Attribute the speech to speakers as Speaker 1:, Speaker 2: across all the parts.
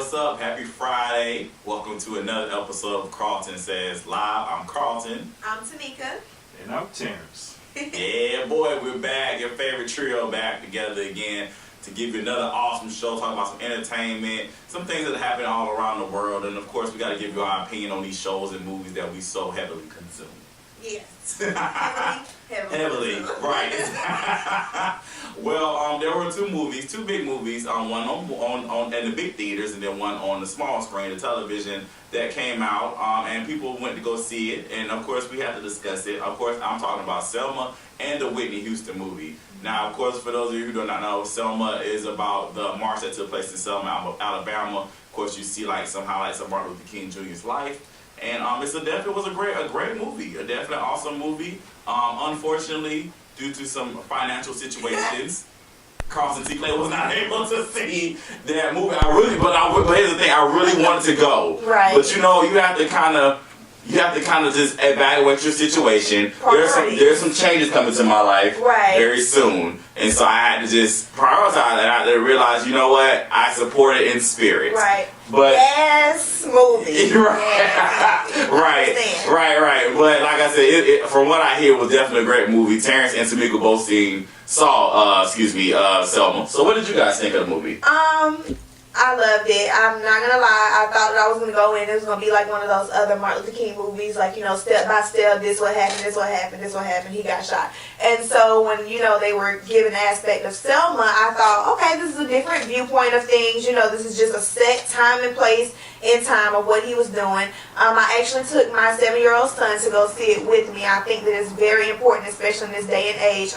Speaker 1: what's up? Happy Friday. Welcome to another episode of Karlton Says Live. I'm Karlton.
Speaker 2: I'm Tamika.
Speaker 3: And I'm Terrence.
Speaker 1: Yeah, boy, we're back. Your favorite trio back together again to give you another awesome show, talking about some entertainment, some things that happen all around the world, and of course, we got to give you our opinion on these shows and movies that we so heavily consume.
Speaker 2: Yes.
Speaker 1: Heavily, right. Well, there were two big movies, one on in the big theaters and then one on the small screen, the television, that came out, and people went to go see it, and of course we had to discuss it. Of course, I'm talking about Selma and the Whitney Houston movie. Now, of course, for those of you who do not know, Selma is about the march that took place in Selma, Alabama. Of course, you see some highlights of Martin Luther King Jr.'s life. And definitely was a great movie, a definitely awesome movie. Unfortunately, due to some financial situations, Karlton T. Clay was not able to see that movie. But here's the thing, I really wanted to go.
Speaker 2: Right.
Speaker 1: But you know, you have to kind of just evaluate your situation. There's some changes coming to my life very soon. And so I had to just prioritize and I had to realize, you know what, I support it in spirit.
Speaker 2: Right.
Speaker 1: But
Speaker 2: yes, movie.
Speaker 1: Right. But like I said, from what I hear, it was definitely a great movie. Terrence and Tamika both saw Selma. So what did you guys think of the movie?
Speaker 2: I loved it. I'm not gonna lie. I thought that I was gonna go in. It was gonna be like one of those other Martin Luther King movies, like, you know, step by step. This what happened. This what happened. This what happened. He got shot. And so when they were given the aspect of Selma, I thought, okay, this is a different viewpoint of things. You know, this is just a set time and place in time of what he was doing. I actually took my 7-year-old son to go see it with me. I think that it's very important, especially in this day and age.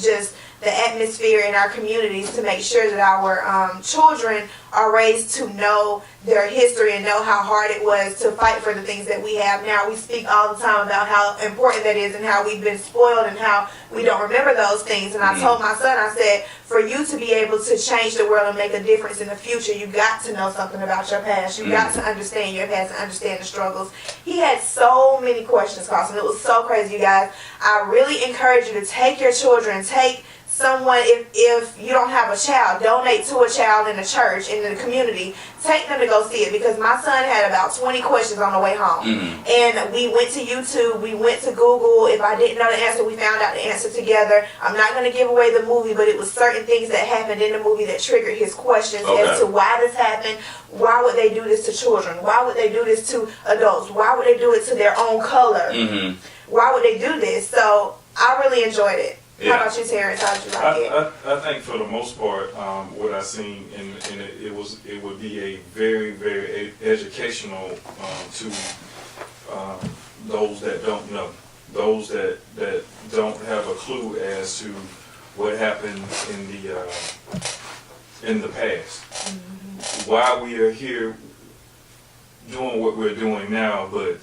Speaker 2: Just the atmosphere in our communities to make sure that our children are raised to know their history and know how hard it was to fight for the things that we have now. We speak all the time about how important that is and how we've been spoiled and how we don't remember those things. And I told my son, I said, for you to be able to change the world and make a difference in the future, you got to know something about your past. You got to understand your past and understand the struggles. He had so many questions, Karlton. It was so crazy, you guys. I really encourage you to take your children, take someone, if you don't have a child, donate to a child in the church, in the community. Take them to go see it, because my son had about 20 questions on the way home. And we went to YouTube, we went to Google. If I didn't know the answer, we found out the answer together. I'm not going to give away the movie, but it was certain things that happened in the movie that triggered his questions as to why this happened. Why would they do this to children? Why would they do this to adults? Why would they do it to their own color? Why would they do this? So I really enjoyed it. Yeah. How about you, Terrence? How did you like it?
Speaker 3: I think for the most part, what I seen, it would be a very, very educational to those that don't know, those that don't have a clue as to what happened in the past. Why we are here doing what we're doing now, but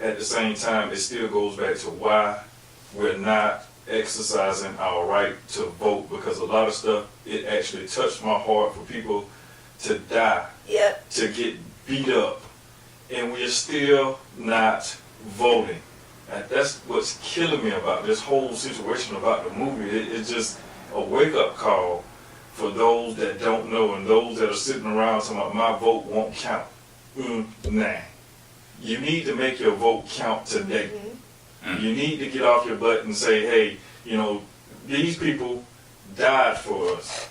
Speaker 3: at the same time, it still goes back to why we're not exercising our right to vote, because a lot of stuff, it actually touched my heart for people to die, to get beat up, and we're still not voting. And that's what's killing me about this whole situation about the movie. It's just a wake-up call for those that don't know and those that are sitting around talking about my vote won't count. Nah. You need to make your vote count today. You need to get off your butt and say, hey, you know, these people died for us.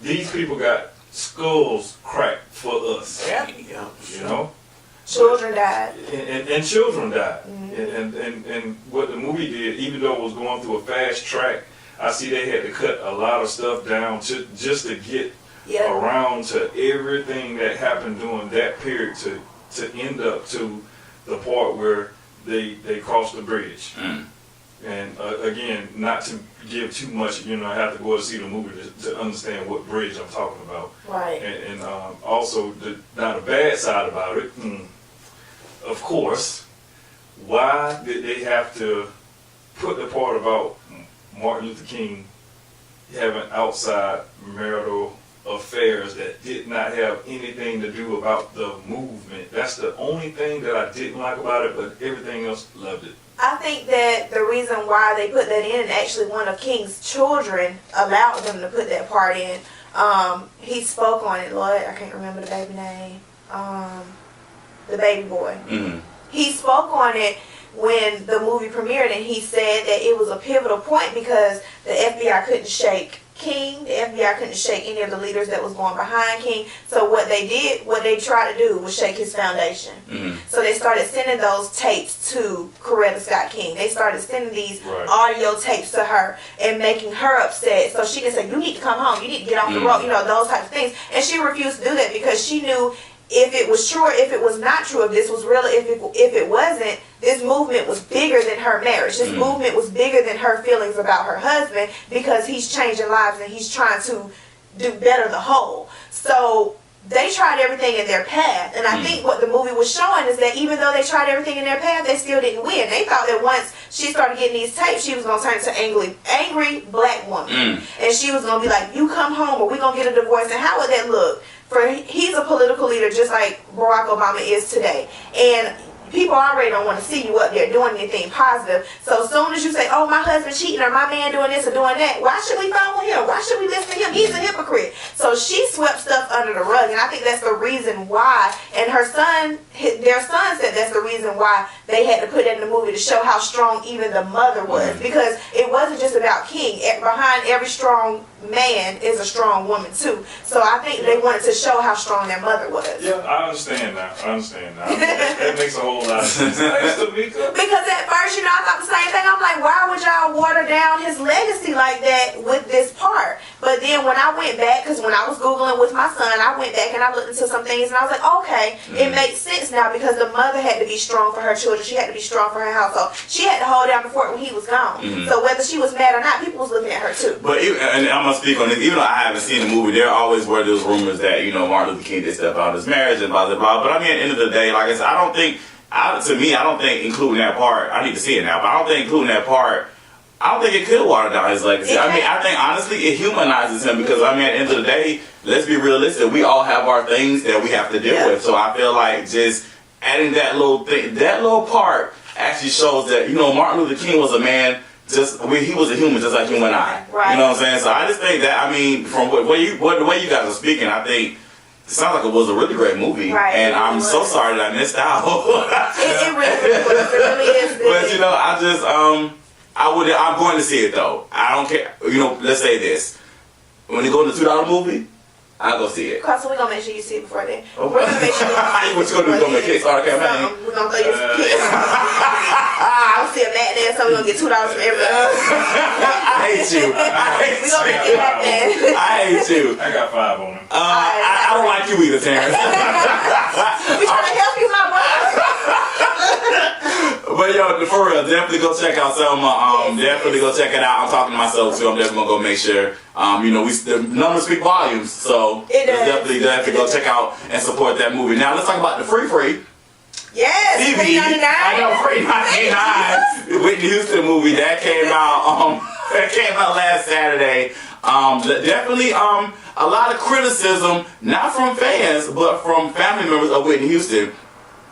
Speaker 3: These people got skulls cracked for us. You know?
Speaker 2: Children died.
Speaker 3: And children died. And what the movie did, even though it was going through a fast track, I see they had to cut a lot of stuff down just to get around to everything that happened during that period to end up to the part where they crossed the bridge. And again, not to give too much, you know, I have to go and see the movie to understand what bridge I'm talking about.
Speaker 2: Right.
Speaker 3: And also, now the bad side about it, of course, why did they have to put the part about Martin Luther King having outside marital affairs that did not have anything to do about the movement? That's the only thing that I didn't like about it, but everything else, loved it.
Speaker 2: I think that the reason why they put that in, actually one of King's children allowed them to put that part in, He spoke on it. Lord, I can't remember the baby name. The baby boy.
Speaker 1: Mm-hmm.
Speaker 2: He spoke on it when the movie premiered, and he said that it was a pivotal point because the FBI couldn't shake King. The FBI couldn't shake any of the leaders that was going behind King. So what they tried to do was shake his foundation.
Speaker 1: Mm-hmm.
Speaker 2: So they started sending those tapes to Coretta Scott King. They started sending these audio tapes to her and making her upset. So she can say, you need to come home. You need to get off the road. You know, those types of things. And she refused to do that because she knew if it was true or if it was not true, if this was real, if it wasn't, this movement was bigger than her marriage. This movement was bigger than her feelings about her husband because he's changing lives and he's trying to do better the whole. So they tried everything in their path. And I think what the movie was showing is that even though they tried everything in their path, they still didn't win. They thought that once she started getting these tapes, she was going to turn into an angry black woman. And she was going to be like, you come home or we're going to get a divorce. And how would that look? He's a political leader just like Barack Obama is today. And people already don't want to see you up there doing anything positive. So as soon as you say, oh, my husband cheating or my man doing this or doing that, why should we follow him? Why should we listen to him? He's a hypocrite. So she swept stuff under the rug, and I think that's the reason why. And her son, their son said that's the reason why they had to put that in the movie to show how strong even the mother was. Because it wasn't just about King. Behind every strong man is a strong woman too. So I think they wanted to show how strong their mother was.
Speaker 3: Yeah, I understand now. That makes a whole lot of sense. Thanks, Tamika.
Speaker 2: Because at first, I thought the same thing. I'm like, why would y'all water down his legacy like that with this part? But then when I went back, because when I was Googling with my son, I went back and I looked into some things and I was like, okay, it makes sense now because the mother had to be strong for her children. She had to be strong for her household. She had to hold down the fort when he was gone. So whether she was mad or not, people was looking at her too.
Speaker 1: But and I'm gonna speak on this. Even though I haven't seen the movie, there always were those rumors that Martin Luther King did stuff out of his marriage and blah blah blah. But I mean, at the end of the day, like I said, I don't think including that part. I need to see it now, but I don't think including that part. I don't think it could water down his legacy. I mean, I think honestly it humanizes him because I mean, at the end of the day, let's be realistic. We all have our things that we have to deal with. So I feel like just adding that little thing, that little part, actually shows that Martin Luther King was a man. He was a human just like you and I.
Speaker 2: Right.
Speaker 1: You know what I'm saying? So I just think that, I mean, from the way you guys are speaking, I think it sounds like it was a really great movie.
Speaker 2: Right.
Speaker 1: And I'm so sorry that I missed out.
Speaker 2: It really was. It really is good.
Speaker 1: But I'm going to see it though. I don't care. Let's say this. When you go to the $2 movie, I'll go see it.
Speaker 2: So we're going to make sure you see it before then.
Speaker 1: Okay.
Speaker 2: We're going to make sure you see it.
Speaker 1: What you going to do? We're going to make cakes? All right, okay, man.
Speaker 2: We're going to throw you some cakes. I'll see a matinee, so we're going to get $2 from everybody.
Speaker 1: I hate you.
Speaker 2: We're going to make it happen.
Speaker 1: I hate you.
Speaker 3: I got 5 on him.
Speaker 1: I don't like you either, Terrence.
Speaker 2: We're trying to help you, my brother.
Speaker 1: But for real, definitely go check out Selma. Definitely go check it out. I'm talking to myself too. I'm definitely gonna go make sure. The numbers speak volumes, so definitely go check out and support that movie. Now let's talk about the free.
Speaker 2: Yes,
Speaker 1: TV. I know, free 99. Whitney Houston movie that came out. That came out last Saturday. Definitely a lot of criticism, not from fans, but from family members of Whitney Houston.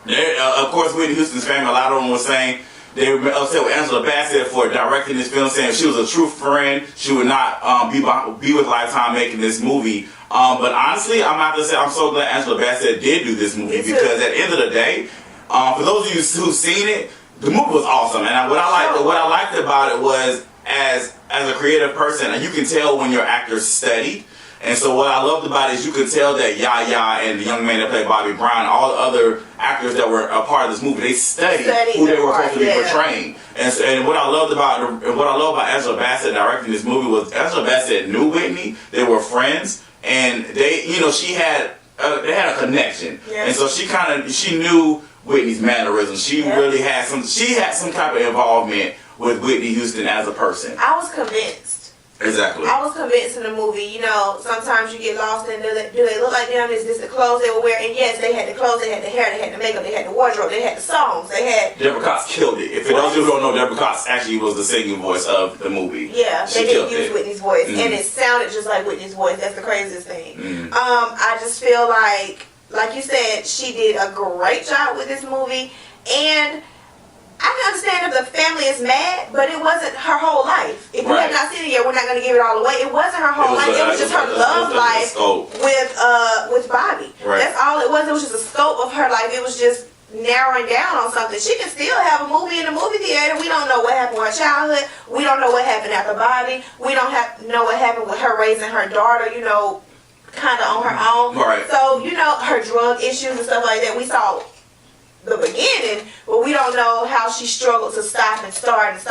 Speaker 1: Of course, Whitney Houston's family, a lot of them were saying they were upset with Angela Bassett for directing this film, saying she was a true friend, she would not be with Lifetime making this movie. But honestly, I'm so glad Angela Bassett did do this movie because at the end of the day, for those of you who've seen it, the movie was awesome. And what I liked about it was as a creative person, you can tell when your actors studied. And so what I loved about it is you could tell that Yaya and the young man that played Bobby Brown, all the other actors that were a part of this movie, they studied who they were supposed to be portraying. And what I loved about Angela Bassett directing this movie was Angela Bassett knew Whitney, they were friends, and they had a connection. Yeah. And so she knew Whitney's mannerisms. She really had some type of involvement with Whitney Houston as a person.
Speaker 2: I was convinced.
Speaker 1: Exactly.
Speaker 2: I was convinced in the movie, sometimes you get lost in do they look like them? Is this the clothes they were wearing? And yes, they had the clothes, they had the hair, they had the makeup, they had the wardrobe, they had the songs, they had...
Speaker 1: Deborah Cox killed it. If for those of you who don't know, Deborah Cox actually was the singing voice of the movie.
Speaker 2: Yeah, they didn't use Whitney's voice, and it sounded just like Whitney's voice. That's the craziest thing. I just feel like you said, she did a great job with this movie, and I can understand if the family is mad, but it wasn't her whole life. If you have not seen it yet, we're not going to give it all away. It wasn't her whole life. It was just her love life with Bobby.
Speaker 1: Right.
Speaker 2: That's all it was. It was just a scope of her life. It was just narrowing down on something. She can still have a movie in the movie theater. We don't know what happened with her childhood. We don't know what happened after Bobby. We don't know what happened with her raising her daughter, you know, kind of on her own.
Speaker 1: Right.
Speaker 2: So, you know, her drug issues and stuff like that. We saw the beginning, but we don't know how she struggled to stop and start and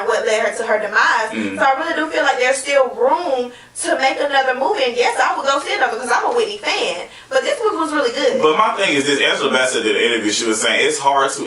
Speaker 2: what led her to her demise. So I really do feel like there's still room to make another movie, and yes, I would go see another because I'm a Whitney fan, but this movie was really good.
Speaker 1: But my thing is this: Angela Bassett did an interview. She was saying it's hard to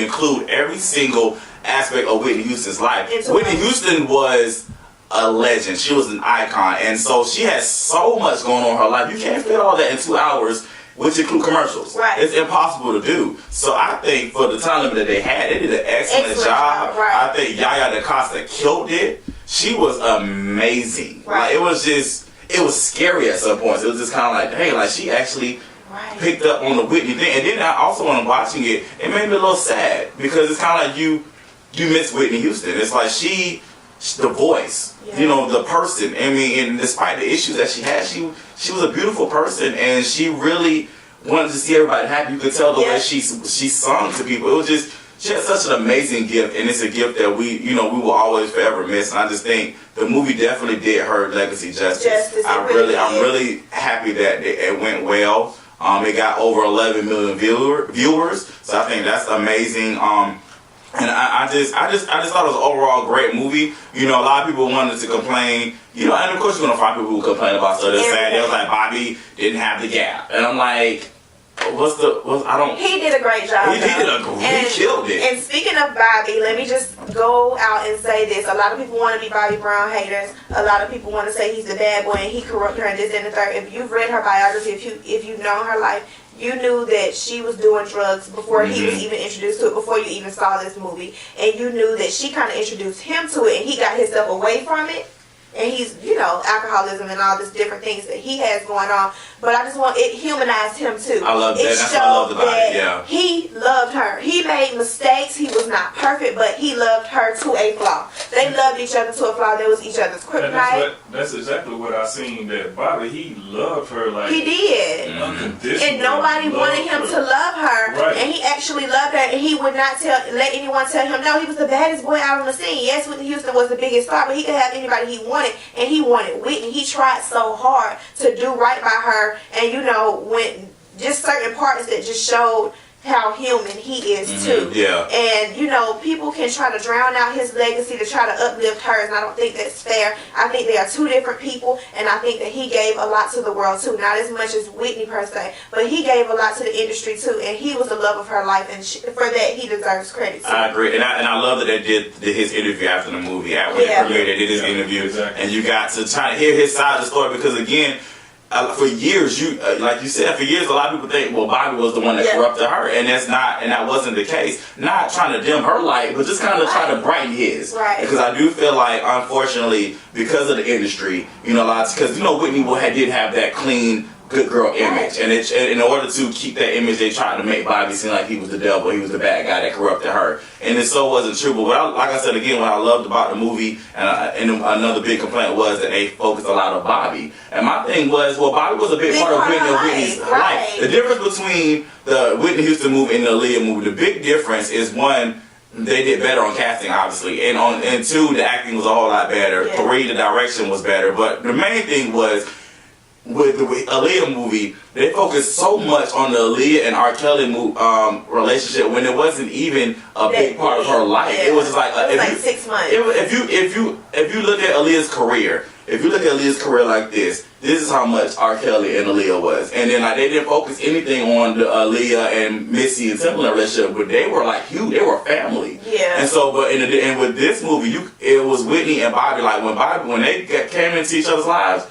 Speaker 1: include every single aspect of Whitney Houston's life. Whitney Houston was a legend. She was an icon, and so she has so much going on in her life. You can't fit all that in 2 hours, which include commercials.
Speaker 2: Right.
Speaker 1: It's impossible to do. So I think for the time limit that they had, they did an excellent job.
Speaker 2: Right.
Speaker 1: I think Yaya DaCosta killed it. She was amazing.
Speaker 2: Right.
Speaker 1: Like, it was scary at some points. It was just kind of like, hey, like she actually picked up on the Whitney thing. And then I also, when I'm watching it, it made me a little sad because it's kind of like you miss Whitney Houston. It's like the voice, you know, the person. I mean, and despite the issues that she had, she was a beautiful person, and she really wanted to see everybody happy. You could tell the way she sung to people. It was just, she had such an amazing gift, and it's a gift that we will always forever miss. And I just think the movie definitely did her legacy justice. I'm really happy that it went well. It got over 11 million viewers, so I think that's amazing. And I just thought it was an overall great movie. You know, a lot of people wanted to complain. You know, and of course you're gonna find people who complain about stuff. They're saying, they was like, Bobby didn't have the gap, and I'm like, He did a great job.
Speaker 2: He
Speaker 1: killed it.
Speaker 2: And speaking of Bobby, let me just go out and say this: a lot of people want to be Bobby Brown haters. A lot of people want to say he's the bad boy and he corrupted her and this and the third. If you've read her biography, if you've known her life, you knew that she was doing drugs before he was even introduced to it, before you even saw this movie. And you knew that she kind of introduced him to it, and he got himself away from it. And he's, you know, alcoholism and all these different things that he has going on. But I just want, it humanized him too.
Speaker 1: I love that. That's what I loved about it, yeah.
Speaker 2: He loved her. He made mistakes. He was not perfect, but he loved her to a flaw. They loved each other to a flaw. They was each other's kryptonite.
Speaker 3: That's exactly what I seen, that Bobby, he loved her like...
Speaker 2: He did.
Speaker 3: Unconditionally.
Speaker 2: And nobody wanted him to love her.
Speaker 3: Right.
Speaker 2: And he actually loved her, and he would not let anyone tell him, no, he was the baddest boy out on the scene. Yes, Whitney Houston was the biggest star, but he could have anybody he wanted. And he wanted Whitney. He tried so hard to do right by her, and you know, when just certain parts that just showed how human he is too.
Speaker 1: Yeah.
Speaker 2: And you know, people can try to drown out his legacy to try to uplift hers, and I don't think that's fair. I think they are two different people, and I think that he gave a lot to the world too. Not as much as Whitney per se, but he gave a lot to the industry too, and he was the love of her life, and for that he deserves credit too.
Speaker 1: I agree, and I love that they did his interview after the movie. When it premiered, they did his interview, and you got to try to hear his side of the story, because again, for years, like you said, for years, a lot of people think, well, Bobby was the one that corrupted her, and that wasn't the case. Not trying to dim her light, but just kind of trying to brighten his.
Speaker 2: Right.
Speaker 1: Because I do feel like, unfortunately, because of the industry, you know, because you know, Whitney did have that clean, good girl image, and in order to keep that image, they tried to make Bobby seem like he was the devil, he was the bad guy that corrupted her, and it so wasn't true. But like I said again, what I loved about the movie, and another big complaint was that they focused a lot on Bobby. And my thing was, well, Bobby was a big part of Whitney's life. The difference between the Whitney Houston movie and the Aaliyah movie, the big difference is, one, they did better on casting, obviously, and two, the acting was a whole lot better.
Speaker 2: Yeah.
Speaker 1: 3, the direction was better. But the main thing was, with the Aaliyah movie, they focused so much on the Aaliyah and R. Kelly relationship when it wasn't even a big part of her life. It was just like,
Speaker 2: it was like 6 months.
Speaker 1: If you look at Aaliyah's career, like this is how much R. Kelly and Aaliyah was. And then like, they didn't focus anything on the Aaliyah and Missy and Timbaland relationship, but they were like huge. They were family. Yeah. And so, but and with this movie, it was Whitney and Bobby. Like when they came into each other's lives,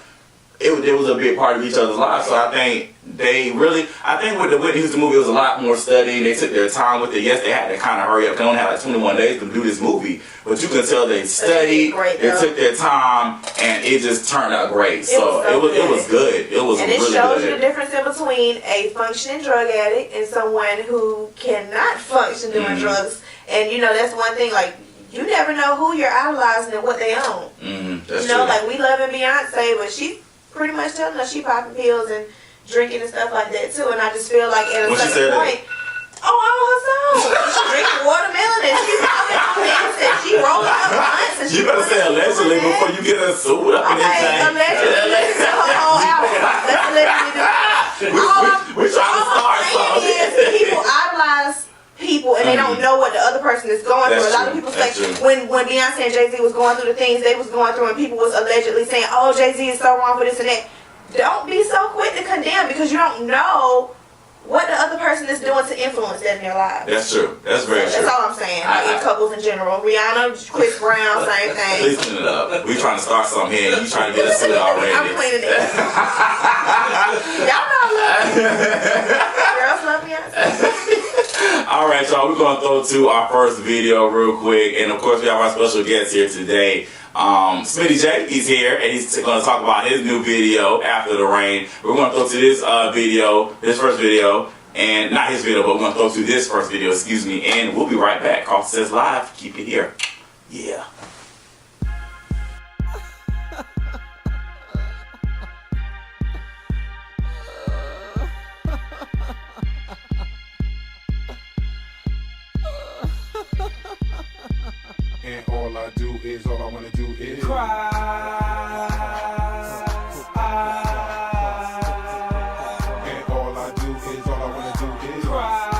Speaker 1: it was a big part of each other's lives. So I think with the Whitney Houston movie, it was a lot more studying. They took their time with it. Yes, they had to kind of hurry up. They only had like 21 days to do this movie, but you can tell they studied. They took their time, and it just turned out great. So it was good. It was really good. And it shows you the difference in between a functioning drug addict and someone who cannot function doing drugs. And you know, that's one thing. Like, you never know who you're idolizing and what they own.
Speaker 2: That's true. Like, we loving Beyonce, but she's pretty much telling us she popping pills and drinking and stuff like that too. And I just feel like at a certain point, on her song, she drinking watermelon and she's popping on this and she rolling up blunts and
Speaker 1: you better say allegedly before you get her sued up in this thing.
Speaker 2: Allegedly, her whole album. Let's allegedly do.
Speaker 1: We're trying to start something.
Speaker 2: People idolize people and they don't know what the other person is going through. A lot of people say when Beyonce and Jay-Z was going through the things they was going through and people was allegedly saying, oh, Jay-Z is so wrong for this and that. Don't be so quick to condemn because you don't know what the other person is doing to influence that in their lives.
Speaker 1: That's true. That's very true.
Speaker 2: That's all I'm saying. In couples in general. Rihanna, Chris Brown, same thing.
Speaker 1: Please clean it up. We trying to start something here and you trying to get us to it already.
Speaker 2: I'm cleaning it. Y'all know I love me. Girls love Beyonce.
Speaker 1: All right, y'all. We're going to throw to our first video real quick. And, of course, we have our special guest here today. Smitty Jay, he's here, and he's going to talk about his new video, After the Rain. We're going to throw to this first video, and not his video, but we're going to throw to this first video, excuse me, and we'll be right back. Karlton Says Live. Keep it here. Yeah.
Speaker 4: And all I do is, all I wanna do is
Speaker 5: cry.
Speaker 4: And all I do is, all I wanna do is
Speaker 5: Cry.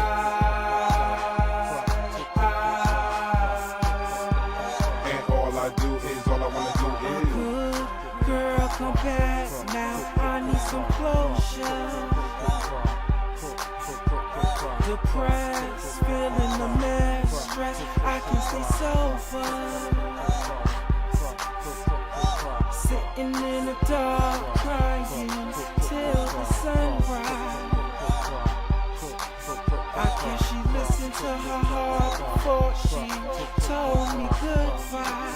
Speaker 4: And all I do is, all I wanna do is
Speaker 5: Good girl, come back now. I need some closure. Depressed, feeling a mess, stressed. I can stay sober. Sitting in the dark, crying till the sunrise. I guess she listened to her heart before she told me goodbye.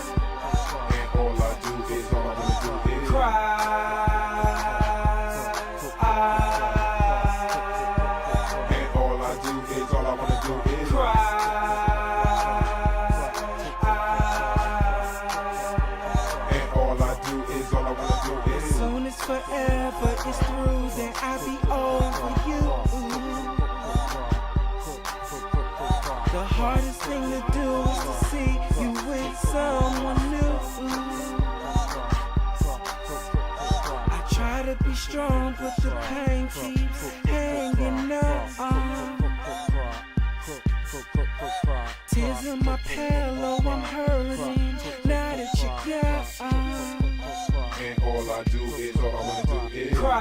Speaker 4: And all I do is, all I wanna do is
Speaker 5: Cry.
Speaker 4: And all I do is, all I wanna do is And all I do is, all I wanna do is
Speaker 5: Soon as forever is through, then I'll be over you. The hardest thing to do is to see you with someone new. I try to be strong, but the pain keeps hanging on. Tears in my pillow, I'm hurting. Now that you're gone.
Speaker 4: And all I do is, all I wanna do is
Speaker 5: Cry.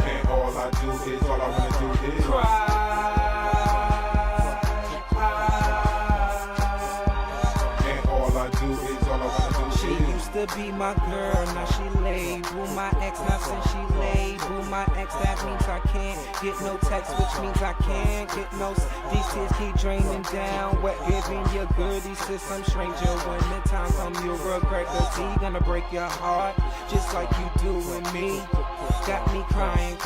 Speaker 4: And all I do is, all I wanna do is
Speaker 5: Cry.
Speaker 4: And all I do is, all I wanna do
Speaker 5: She
Speaker 4: is
Speaker 5: used to be my girl, now she label my ex. Now since she label my ex, that means I can't get no text, which means I can't get no. These tears keep draining down. What giving you goodies to some stranger? When the time comes, you'll regret, cause he gonna break your heart just like you do with me. Got me crying,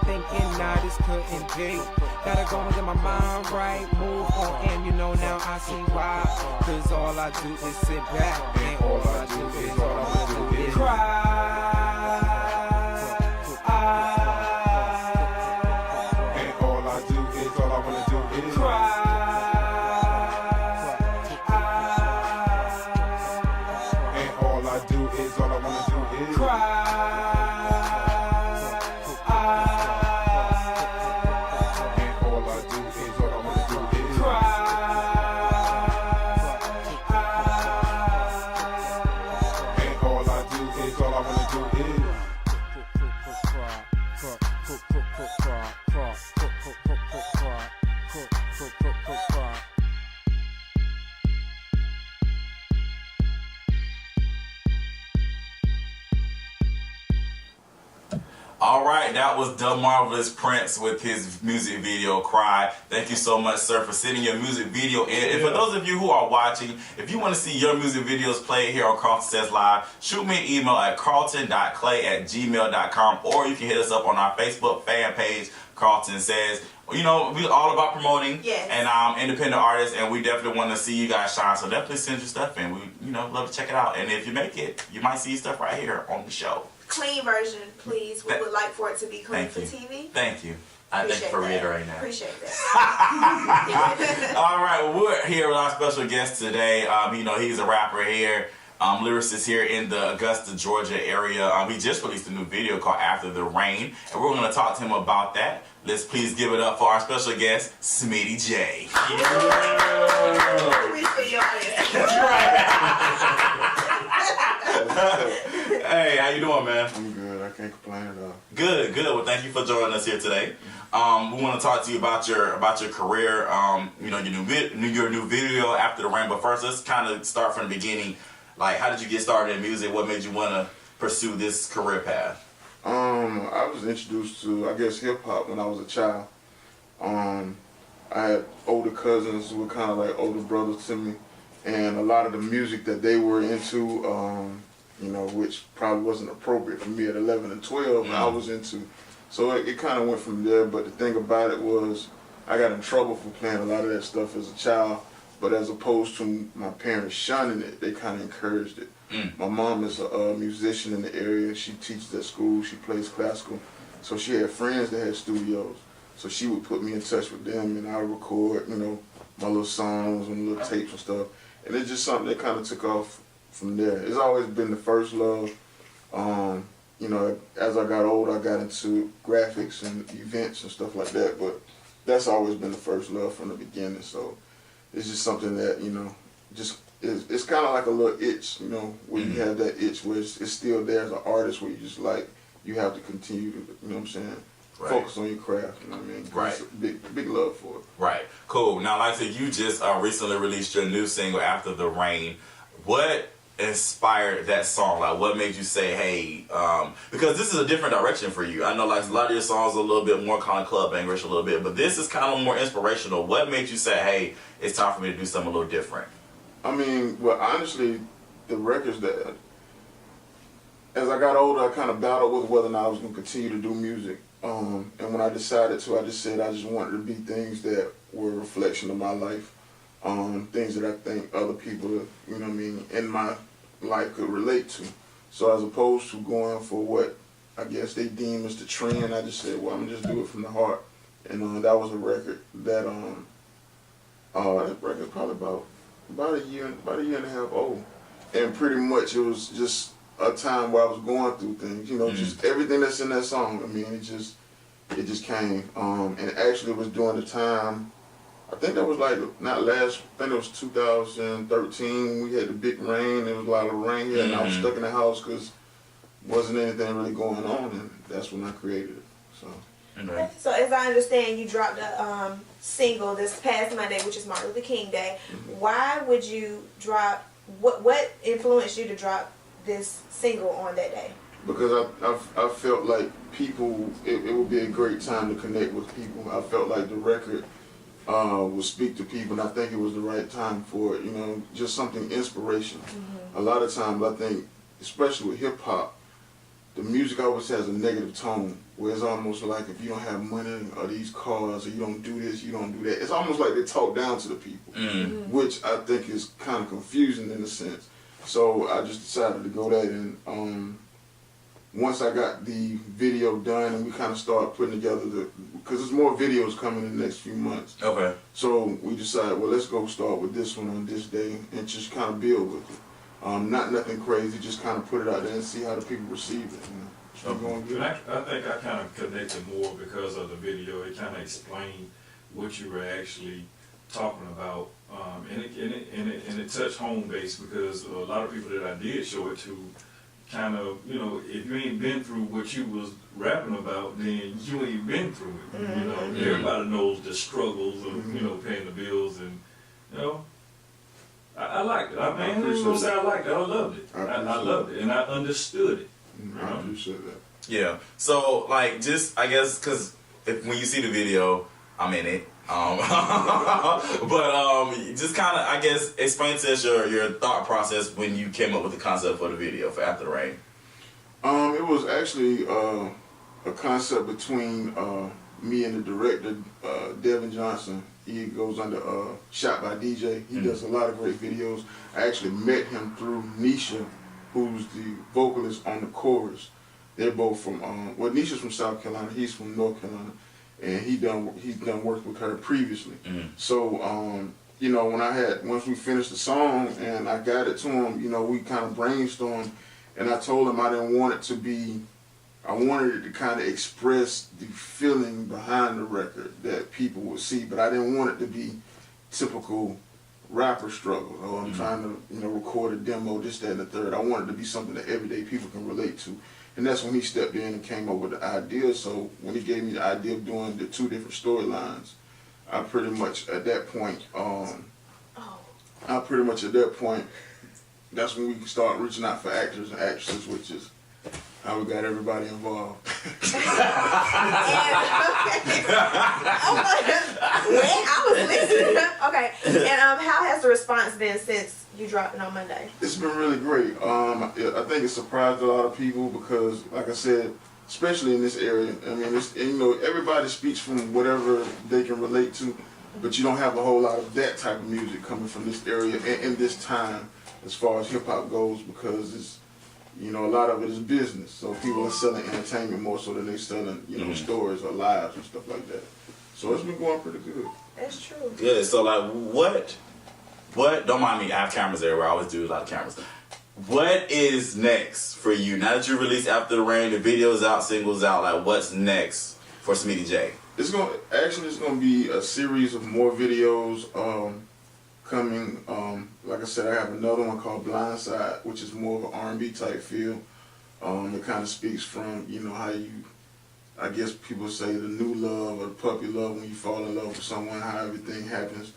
Speaker 5: thinking nah, this couldn't be. Gotta go and get my mind right, move on, and you know now I see why. Cause all I do is sit back, and all I do is, all I wanna do is cry.
Speaker 4: And all I do is, all I wanna do is
Speaker 5: Cry.
Speaker 4: And all I do is, all I wanna do is
Speaker 5: Cry.
Speaker 4: And all I do is, all I wanna do is
Speaker 5: Cry.
Speaker 4: And all I do is, all I
Speaker 1: All right, that was The Marvelous Prince with his music video, Cry. Thank you so much, sir, for sending your music video in. And for those of you who are watching, if you want to see your music videos played here on Karlton Says Live, shoot me an email at karlton.clay@gmail.com, or you can hit us up on our Facebook fan page, Karlton Says. You know, we're all about promoting and independent artists, and we definitely want to see you guys shine. So definitely send your stuff in. We, love to check it out. And if you make it, you might see stuff right here on the show.
Speaker 2: Clean version, please. We would like for it to be clean for TV.
Speaker 1: Thank you. Thank you for reiterating that.
Speaker 2: Appreciate that.
Speaker 1: All right, well, we're here with our special guest today. He's a rapper here, lyricist here in the Augusta, Georgia area. He just released a new video called After the Rain, and we're going to talk to him about that. Let's please give it up for our special guest, Smitty Jay. Hey, how you doing, man?
Speaker 6: I'm good. I can't complain at all.
Speaker 1: Good. Well, thank you for joining us here today. We want to talk to you about your career. Your new video, After the Rain. But first, let's kind of start from the beginning. Like, how did you get started in music? What made you want to pursue this career path?
Speaker 6: I was introduced to, I guess, hip hop when I was a child. I had older cousins who were kind of like older brothers to me, and a lot of the music that they were into, which probably wasn't appropriate for me at 11 and 12, I was into. So it kind of went from there. But the thing about it was, I got in trouble for playing a lot of that stuff as a child. But as opposed to my parents shunning it, they kind of encouraged it. My mom is a musician in the area. She teaches at school. She plays classical. So she had friends that had studios. So she would put me in touch with them, and I would record, my little songs and little tapes and stuff. And it's just something that kind of took off from there. It's always been the first love. As I got older, I got into graphics and events and stuff like that. But that's always been the first love from the beginning. So it's just something that, it's kind of like a little itch, where you have that itch where it's still there as an artist, where you just you have to continue to, focus on your craft,
Speaker 1: Right.
Speaker 6: It's a big love for it.
Speaker 1: Right. Cool. Now, like I said, you just recently released your new single, After the Rain. What inspired that song? Like, what made you say, hey, because this is a different direction for you. I know, like, a lot of your songs are a little bit more kind of club bangerish a little bit, but this is kind of more inspirational. What made you say, hey, it's time for me to do something a little different?
Speaker 6: Honestly, the records that, as I got older, I kind of battled with whether or not I was going to continue to do music. And when I decided to, I just said I just wanted to be things that were a reflection of my life. Things that I think other people, in my life could relate to. So as opposed to going for what I guess they deem as the trend, I just said, well, I'm going to just do it from the heart. And that was a record that, that record's probably about a year and a half old. And pretty much it was just a time where I was going through things, just everything that's in that song. It just came. And actually it was during the time, I think that was I think it was 2013, we had the big rain, there was a lot of rain here, and I was stuck in the house because wasn't anything really going on, and that's when I created it, so.
Speaker 2: Okay. So as I understand, you dropped a single this past Monday, which is Martin Luther King Day. Why would you drop, what influenced you to drop this single on that day?
Speaker 6: Because I felt like people, it would be a great time to connect with people. I felt like the record would speak to people, and I think it was the right time for it, just something inspirational. A lot of times I think, especially with hip hop, the music always has a negative tone, where it's almost like if you don't have money or these cars, or you don't do this, you don't do that. It's almost like they talk down to the people, which I think is kind of confusing in a sense. So I just decided to go that, and once I got the video done and we kind of started putting together because there's more videos coming in the next few months. Okay. So we decided, well, let's go start with this one on this day and just kind of build with it. Not nothing crazy, just kind of put it out there and see how the people receive it. I
Speaker 3: think I kind of connected more because of the video. It kind of explained what you were actually talking about, and it touched home base because a lot of people that I did show it to kind of, if you ain't been through what you was rapping about, then you ain't been through it. Everybody knows the struggles of paying the bills, and I liked it. I liked it. I loved it. I loved it, and I understood it.
Speaker 6: I appreciate that.
Speaker 1: Yeah. So, like, just, I guess, because when you see the video, I'm in it. But just kind of, I guess, explain to us your thought process when you came up with the concept for the video for After the Rain.
Speaker 6: It was actually a concept between me and the director, Devin Johnson. He goes under Shot by DJ. He does a lot of great videos. I actually met him through Nisha, who's the vocalist on the chorus. They're both from, well, Nisha's from South Carolina, he's from North Carolina, and he's done work with her previously. So, you know, once we finished the song and I got it to him, you know, we kind of brainstormed, and I told him I didn't want it to be, I wanted it to kind of express the feeling behind the record that people would see, but I didn't want it to be typical rapper struggle. Oh, I'm trying to, you know, record a demo, this, that, and the third. I wanted it to be something that everyday people can relate to. And that's when he stepped in and came up with the idea. So when he gave me the idea of doing the 2 different storylines, I pretty much at that point, that's when we start reaching out for actors and actresses, which is how we got everybody involved.
Speaker 2: I was listening. Okay. And how has the response been since you dropped it on Monday?
Speaker 6: It's been really great. I think it surprised a lot of people because, like I said, especially in this area, I mean, you know, everybody speaks from whatever they can relate to, but you don't have a whole lot of that type of music coming from this area in this time as far as hip-hop goes, because it's, you know, a lot of it is business. So people are selling entertainment more so than they're selling, you know, stories or lives and stuff like that. So it's been going pretty good.
Speaker 2: That's true.
Speaker 1: Yeah, so like what, don't mind me, I have cameras everywhere, I always do a lot of cameras. What is next for you? Now that you released After the Rain, the video's out, singles out, like what's next for Smitty Jay?
Speaker 6: It's gonna be a series of more videos coming. Like I said, I have another one called Blindside, which is more of an R&B type feel. It kind of speaks from, you know, how you, I guess people say the new love or the puppy love when you fall in love with someone, how everything happens.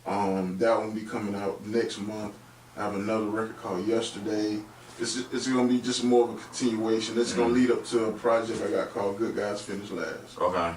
Speaker 6: That one will be coming out next month. I have another record called Yesterday. It's going to be just more of a continuation. It's going to lead up to a project I got called Good Guys Finish Last.
Speaker 1: Okay.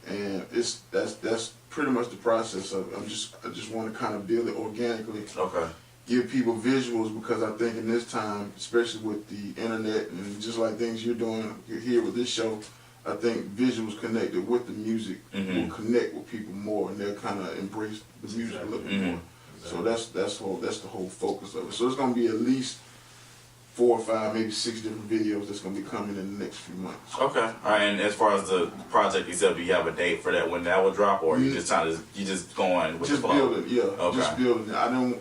Speaker 6: And that's pretty much the process of it. I just want to kind of build it organically.
Speaker 1: Okay.
Speaker 6: Give people visuals, because I think in this time, especially with the internet and just like things you're doing here with this show, I think visuals connected with the music will connect with people more, and they'll kind of embrace the music a little bit more. So that's the whole focus of it. So it's going to be at least 4 or 5, maybe 6 different videos that's going to be coming in the next few months.
Speaker 1: Okay. All right. And as far as the project itself, do you have a date for that, when that will drop, or you just going with the flow?
Speaker 6: Building, yeah.
Speaker 1: Okay.
Speaker 6: Just building it. I don't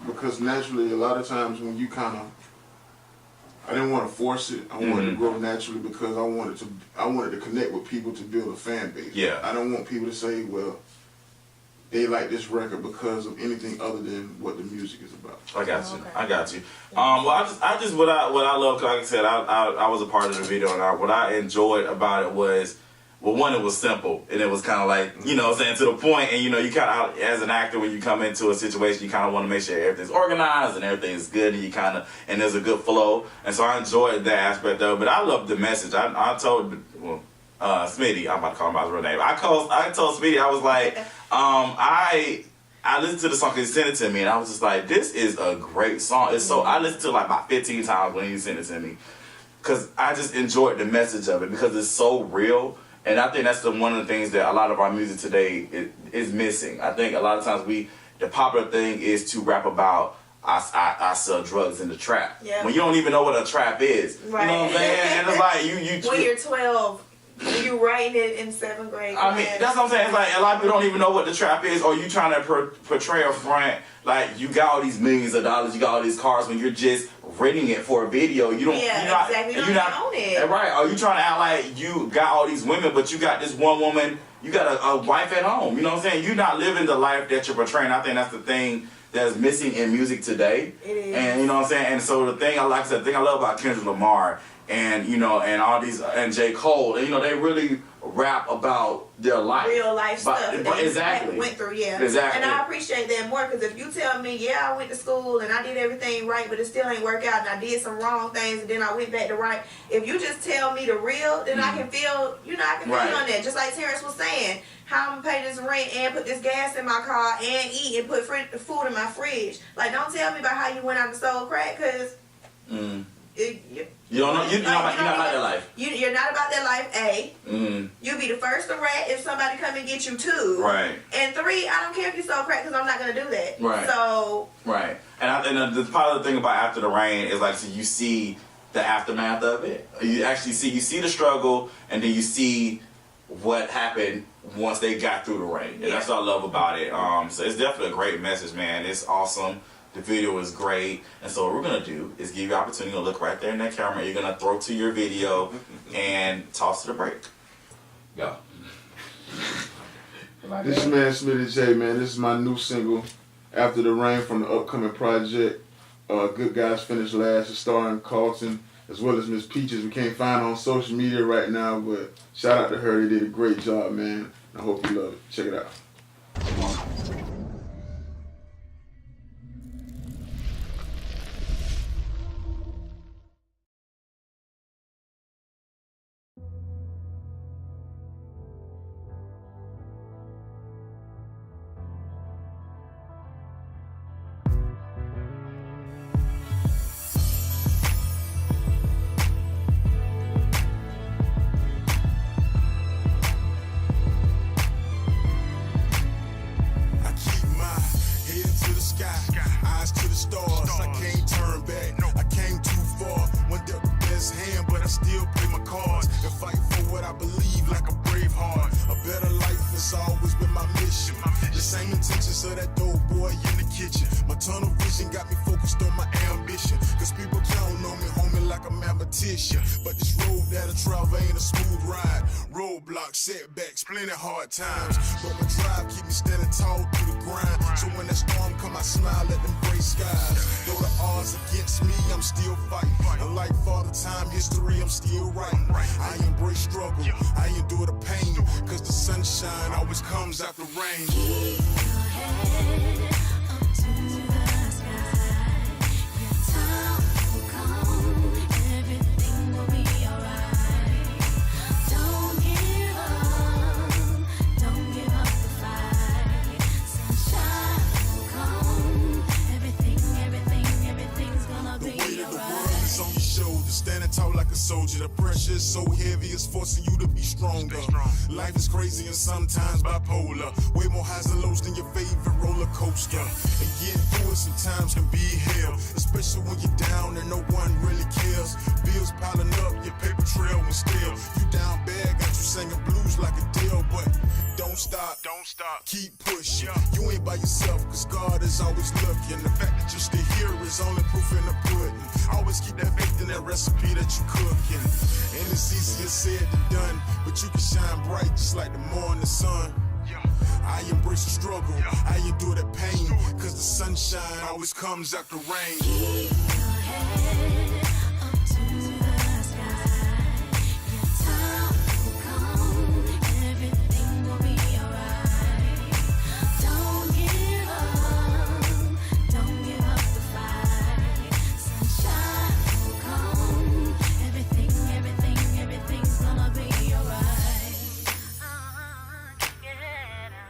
Speaker 6: because naturally a lot of times when you I didn't want to force it. I wanted to grow naturally because I wanted to connect with people to build a fan base.
Speaker 1: Yeah.
Speaker 6: I don't want people to say, well, they like this record because of anything other than what the music is about.
Speaker 1: I got you.
Speaker 2: Okay.
Speaker 1: I got you. Well, I just what I love, like I said, I was a part of the video, and what I enjoyed about it was, well, one, it was simple, and it was kind of like, you know what I'm saying, to the point, and you know, you kind of, as an actor, when you come into a situation, you kind of want to make sure everything's organized and everything's good, and and there's a good flow, and so I enjoyed that aspect of it, but I loved the message. I told, Smitty, I'm about to call him by his real name, I told Smitty, I was like, I listened to the song because he sent it to me, and I was just like, this is a great song. It's so, I listened to it like about 15 times when he sent it to me, because I just enjoyed the message of it, because it's so real. And I think that's one of the things that a lot of our music today is missing. I think a lot of times the popular thing is to rap about, I sell drugs in the trap.
Speaker 2: Yeah.
Speaker 1: When you don't even know what a trap is.
Speaker 2: Right.
Speaker 1: You know what I'm saying? And it's like
Speaker 2: when you're 12, you writing it in 7th grade.
Speaker 1: I mean, that's what I'm saying. It's like a lot of people don't even know what the trap is, or you trying to portray a front like you got all these millions of dollars, you got all these cars, when you're just renting it for a video. You don't.
Speaker 2: Yeah, exactly. You don't own it.
Speaker 1: Right? Or you trying to act like you got all these women, but you got this one woman. You got a wife at home. You know what I'm saying? You're not living the life that you're portraying. I think that's the thing that's missing in music today.
Speaker 2: It is.
Speaker 1: And you know what I'm saying? And so the thing I love about Kendrick Lamar and, you know, and all these, and J. Cole, and, you know, they really rap about their life.
Speaker 2: Real life stuff that
Speaker 1: exactly.
Speaker 2: they went through, yeah.
Speaker 1: Exactly.
Speaker 2: And I appreciate that more because if you tell me, yeah, I went to school and I did everything right, but it still ain't work out and I did some wrong things and then I went back to right. If you just tell me the real, then I can feel, I can feel on that. Just like Terrence was saying, how I'm gonna pay this rent and put this gas in my car and eat and put food in my fridge. Like, don't tell me about how you went out and stole crack because you're not about that life. You're not about that life, A. You'll be the first to rat if somebody come and get you, 2.
Speaker 1: Right.
Speaker 2: And 3, I don't care if you stole crack because I'm not going to do that.
Speaker 1: Right.
Speaker 2: So.
Speaker 1: Right. And the part of the thing about After the Rain is like, so you see the aftermath of it. You actually see the struggle and then you see what happened once they got through the rain. And that's what I love about it. So it's definitely a great message, man. It's awesome. The video is great. And so what we're going to do is give you an opportunity to look right there in that camera. You're going to throw to your video and toss to the break. Go.
Speaker 6: This is man Smitty Jay, man. This is my new single, After the Rain, from the upcoming project, Good Guys Finished Last. It's starring Karlton as well as Miss Peaches. We can't find her on social media right now, but shout out to her. They did a great job, man. I hope you love it. Check it out.
Speaker 4: Eyes to the stars, I can't turn back. I came too far, one dealt the best hand, but I still play my cards and fight for what I believe like a brave heart. A better life has always been my mission. The same intentions of that dope boy in the kitchen. My tunnel vision got me focused on my ambition. Cause people count on me, homie, like a mathematician. But this road that I travel ain't a smooth ride. Roadblocks, setbacks, plenty hard times. But my drive keep me standing tall through the grind. So when that storm come, I smile at them gray skies. Though the odds against me, I'm still fighting. And like Father Time history, I'm still writing. I embrace struggle, I endure the pain. Cause the sunshine always comes after rain.
Speaker 7: Keep your head up to the sky. Your time will come, everything will be alright. Don't give up the fight. Sunshine will come, everything's gonna be alright.
Speaker 4: The world is on your shoulders, standing tall like a soldier. The pressure is so heavy, it's forcing you to be stronger. Life is crazy and sometimes bipolar. Way more highs and lows than your favorite roller coaster. And getting through it sometimes can be hell, especially when you're down and no one really cares. Bills piling up, your paper trail will still. You down bad, got you singing blues like a deal, but don't stop, keep pushing. You ain't by yourself, cause God is always looking. The fact that you're still here is only proof in the pudding. Always keep that faith in that recipe that you cooking. And it's easier said than done, but you can shine bright just like the morning sun. I embrace the struggle, I endure the pain, cause the sunshine always comes after rain.
Speaker 7: Keep your head up to the sky. Your time will come, everything will be alright. Don't give up the fight. Sunshine will come, everything's gonna be alright. Keep your head up.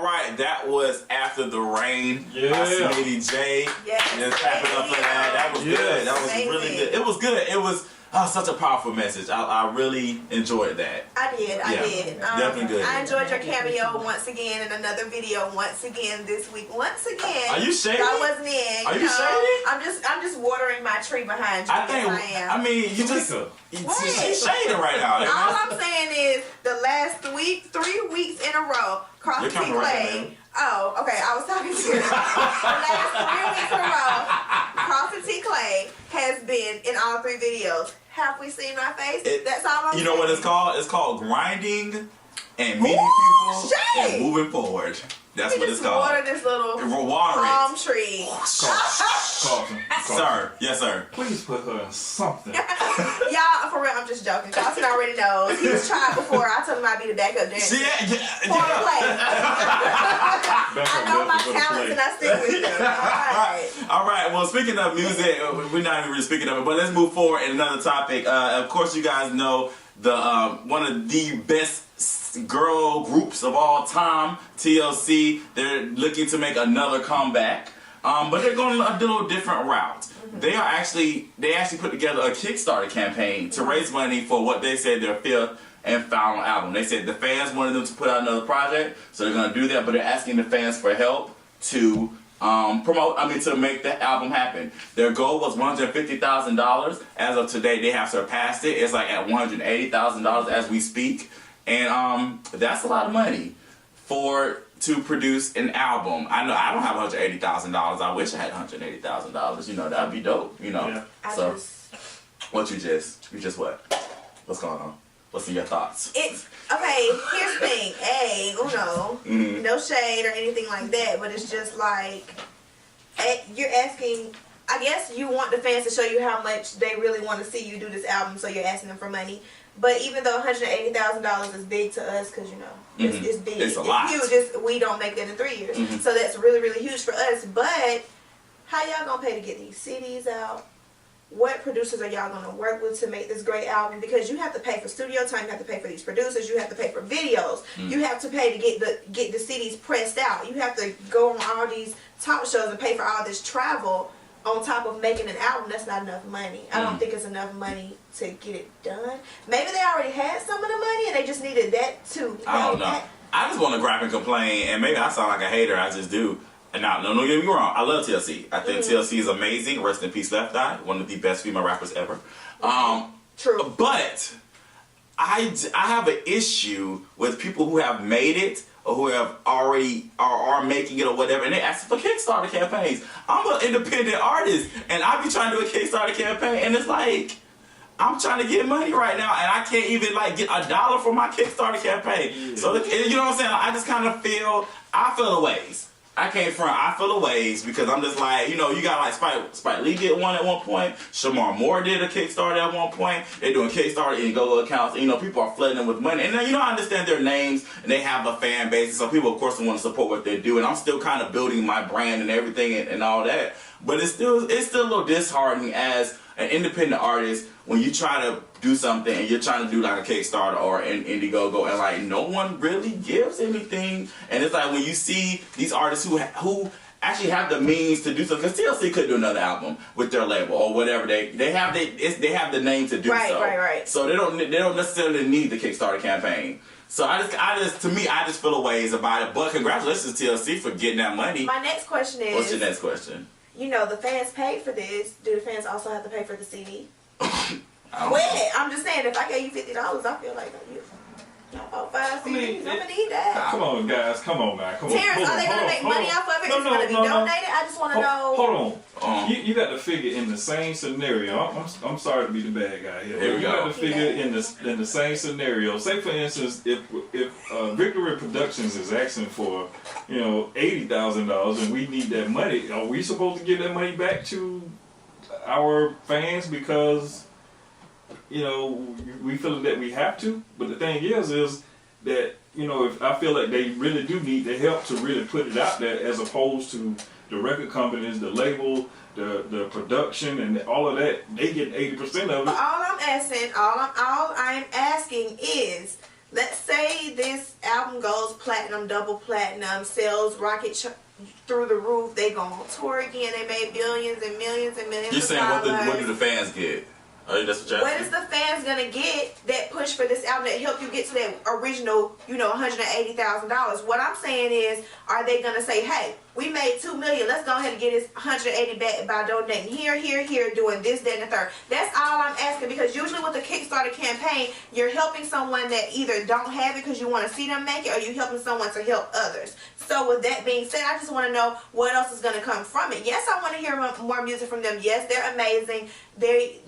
Speaker 1: right, that was After the Rain.
Speaker 3: Yeah.
Speaker 1: Smitty Jay.
Speaker 2: Yes.
Speaker 1: Just clap it up for that. That was good. That was really good. It was good. It was such a powerful message. I really enjoyed that.
Speaker 2: I did.
Speaker 1: Definitely good.
Speaker 2: I enjoyed your cameo once again in another video once again this week. Once again.
Speaker 1: Are you shady?
Speaker 2: I wasn't in.
Speaker 1: Are you shady?
Speaker 2: I'm just watering my tree behind you.
Speaker 1: I think.
Speaker 2: Yes, I am.
Speaker 1: I mean, you just. She's shading right now.
Speaker 2: All I'm saying is the last 3 weeks in a row, Karlton
Speaker 1: coming right
Speaker 2: Clay.
Speaker 1: now.
Speaker 2: Oh, okay. I was talking to you. The last 3 weeks in a row, Karlton T. Clay has been in all 3 videos. Have we seen my face? That's all I'm saying.
Speaker 1: You know what it's called? It's called grinding and meeting people and moving forward. That's what it's called.
Speaker 2: Water this little
Speaker 1: Water
Speaker 2: palm tree.
Speaker 3: Karlton.
Speaker 1: Sir, yes, sir.
Speaker 3: Please put her in something.
Speaker 2: Y'all, for real, I'm just joking. Karlton already knows. He's tried before. I told him I'd be the backup dancer. For the play. I know my talents and I stick with them.
Speaker 1: All right. Well, speaking of music, we're not even really speaking of it, but let's move forward in another topic. Of course, you guys know the one of the best girl groups of all time, TLC. They're looking to make another comeback, but they're going a little different route. They actually put together a Kickstarter campaign to raise money for what they said their 5th and final album. They said the fans wanted them to put out another project, so they're going to do that, but they're asking the fans for help to to make the album happen. Their goal was $150,000. As of today, they have surpassed it. It's like at $180,000 as we speak. And that's a lot of money to produce an album. I know I don't have $180,000. I wish I had $180,000. You know, that'd be dope. You know.
Speaker 3: Yeah.
Speaker 1: What you just what? What's going on? What's in your thoughts?
Speaker 2: It's okay. Here's the thing. No shade or anything like that, but it's just like you're asking. I guess you want the fans to show you how much they really want to see you do this album, so you're asking them for money. But even though $180,000 is big to us, because it's big,
Speaker 1: it's a lot.
Speaker 2: huge. We don't make that in 3 years, so that's really, really huge for us. But how y'all gonna pay to get these CDs out? What producers are y'all gonna work with to make this great album? Because you have to pay for studio time, you have to pay for these producers, you have to pay for videos, you have to pay to get the CDs pressed out. You have to go on all these talk shows and pay for all this travel. On top of making an album, that's not enough money. I don't think it's enough money to get it done. Maybe they already had some of the money and they just needed that too.
Speaker 1: I don't know. I just want to grab and complain, and maybe I sound like a hater. I just do. And now, no, don't get me wrong. I love TLC. I think TLC is amazing. Rest in peace, Left Eye. One of the best female rappers ever.
Speaker 2: True.
Speaker 1: But I have an issue with people who have made it or who have already are making it or whatever, and they ask for Kickstarter campaigns. I'm an independent artist, and I be trying to do a Kickstarter campaign, and it's like, I'm trying to get money right now, and I can't even like get $1 for my Kickstarter campaign. Yeah. So you know what I'm saying? I just kind of feel the ways. I can't front. I feel the ways because I'm just like, you got like Spike Lee did one at one point. Shamar Moore did a Kickstarter at one point. They're doing Kickstarter Indiegogo accounts. And, people are flooding them with money. And then, I understand their names and they have a fan base. And so people, of course, want to support what they do. And I'm still kind of building my brand and everything and all that. But it's still a little disheartening as an independent artist when you try to do something and you're trying to do like a Kickstarter or an Indiegogo and like no one really gives anything. And it's like when you see these artists who actually have the means to do something, because TLC could do another album with their label or whatever, they have the name to do so. Right. So they don't necessarily need the Kickstarter campaign. So I just feel a ways about it. But congratulations to TLC for getting that money.
Speaker 2: My next question is,
Speaker 1: what's your next question?
Speaker 2: The fans paid for this. Do the fans also have to pay for the CD? I'm just saying, if I gave you $50, I feel like about 5 CDs. I'm gonna need that.
Speaker 3: Come on, guys. Come on, man. Come on.
Speaker 2: Terrence, are they gonna make money off of it? It's gonna be donated. I just want to know.
Speaker 3: Hold on. You got to figure in the same scenario. I'm sorry to be the bad guy here.
Speaker 1: Here we go.
Speaker 3: You got to figure in the same scenario. Say for instance, if Victory Productions is asking for $80,000 and we need that money, are we supposed to give that money back to our fans because we feel that we have to? But the thing is that if I feel like they really do need the help to really put it out there, as opposed to the record companies, the label, the production, and all of that, they get 80% of it.
Speaker 2: But all I'm asking is, let's say this album goes platinum, double platinum, sales rocket through the roof. They go on tour again. They made billions and millions and millions.
Speaker 1: You're
Speaker 2: of
Speaker 1: saying
Speaker 2: dollars.
Speaker 1: what do the fans get? That's what you're
Speaker 2: What
Speaker 1: asking?
Speaker 2: is the fans gonna get that push for this album that help you get to that original, $180,000? What I'm saying is, are they gonna say, hey, we made $2 million, let's go ahead and get this 180 back by donating here, doing this, that, and the third? That's all I'm asking, because usually with a Kickstarter campaign, you're helping someone that either don't have it because you want to see them make it, or you're helping someone to help others. So with that being said, I just want to know what else is going to come from it. Yes, I want to hear more music from them. Yes, they're amazing. They,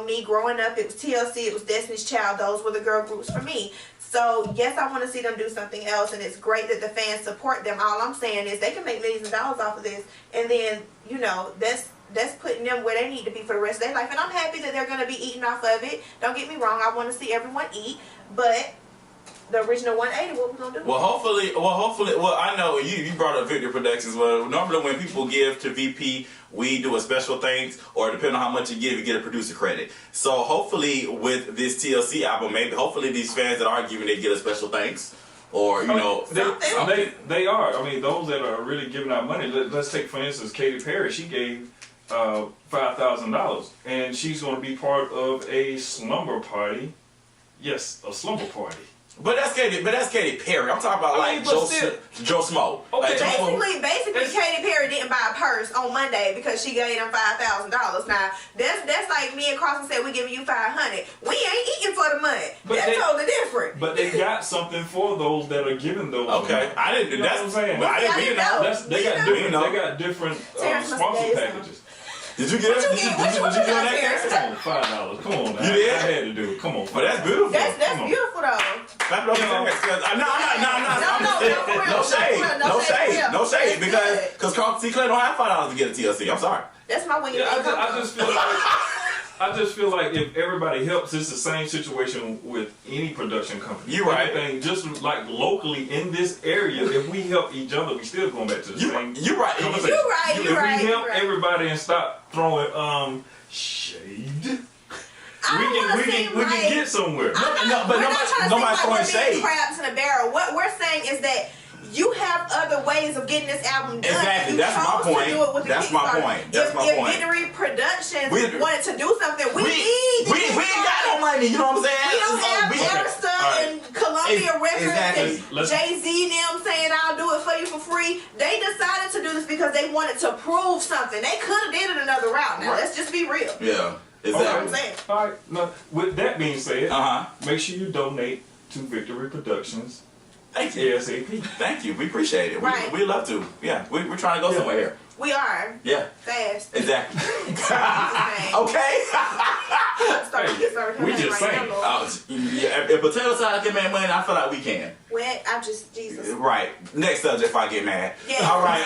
Speaker 2: me growing up, it was TLC, it was Destiny's Child. Those were the girl groups for me. So yes, I want to see them do something else, and it's great that the fans support them. All I'm saying is they can make millions of dollars off of this, and then that's putting them where they need to be for the rest of their life. And I'm happy that they're going to be eating off of it. Don't get me wrong, I want to see everyone eat, but the original 180, what we gonna do?
Speaker 1: Well, hopefully, I know you brought up Victory Productions. Well, normally when people give to VP, we do a special thanks, or depending on how much you give, you get a producer credit. So hopefully with this TLC album, hopefully these fans that are giving, they get a special thanks, or
Speaker 3: they are. I mean, those that are really giving out money. Let's take for instance Katy Perry. She gave $5,000, and she's going to be part of a slumber party. Yes, a slumber party.
Speaker 1: But that's Katy Perry. I'm talking about Joe Smo.
Speaker 3: Okay.
Speaker 2: Basically, Katy Perry didn't buy a purse on Monday because she gave them $5,000. Now that's like me and Carlton said, we giving you $500. We ain't eating for the money. That's totally different.
Speaker 3: But they got something for those that are giving those.
Speaker 1: Okay, I didn't do that.
Speaker 3: What I'm saying.
Speaker 1: But I didn't know.
Speaker 3: They got different sponsor packages.
Speaker 1: Did you get it? Did you get that?
Speaker 3: $5. Come on, now.
Speaker 1: You did?
Speaker 3: I had to do it. Come on.
Speaker 1: But that's beautiful.
Speaker 2: That's beautiful though.
Speaker 1: No shade, because Carlton C. Clay don't have $5 to get a TLC. I'm sorry.
Speaker 2: That's my way.
Speaker 3: I just feel like if everybody helps, it's the same situation with any production company.
Speaker 1: You're right.
Speaker 3: Anything, just like locally in this area, if we help each other, we still going back to the same.
Speaker 1: You're right.
Speaker 3: If we help everybody and stop throwing shade, we can get somewhere.
Speaker 1: But nobody's throwing shade.
Speaker 2: Crabs in a barrel. What we're saying is that you have other ways of getting this album done.
Speaker 1: Exactly. That's my point. That's my point.
Speaker 2: If Victory Productions wanted to do something, we
Speaker 1: ain't got no money. You know what I'm saying?
Speaker 2: We don't have Arista and Columbia Records and Jay-Z and them saying I'll do it for you for free. They decided to do this because they wanted to prove something. They could have did it another route. Now let's just be real.
Speaker 1: Yeah. Exactly.
Speaker 2: Okay.
Speaker 3: All right. Now, with that being said, make sure you donate to Victory Productions.
Speaker 1: Thank you.
Speaker 3: ASAP.
Speaker 1: Thank you. We appreciate it.
Speaker 2: Right.
Speaker 1: We love to. Yeah. We're trying to go somewhere here.
Speaker 2: We are.
Speaker 1: Yeah.
Speaker 2: Fast.
Speaker 1: Exactly. Okay.
Speaker 3: We just saying.
Speaker 1: If potato salad can make money, I feel like we can.
Speaker 2: Well, I'm just Jesus.
Speaker 1: Right. Next subject if I get mad.
Speaker 2: Yeah.
Speaker 1: All right.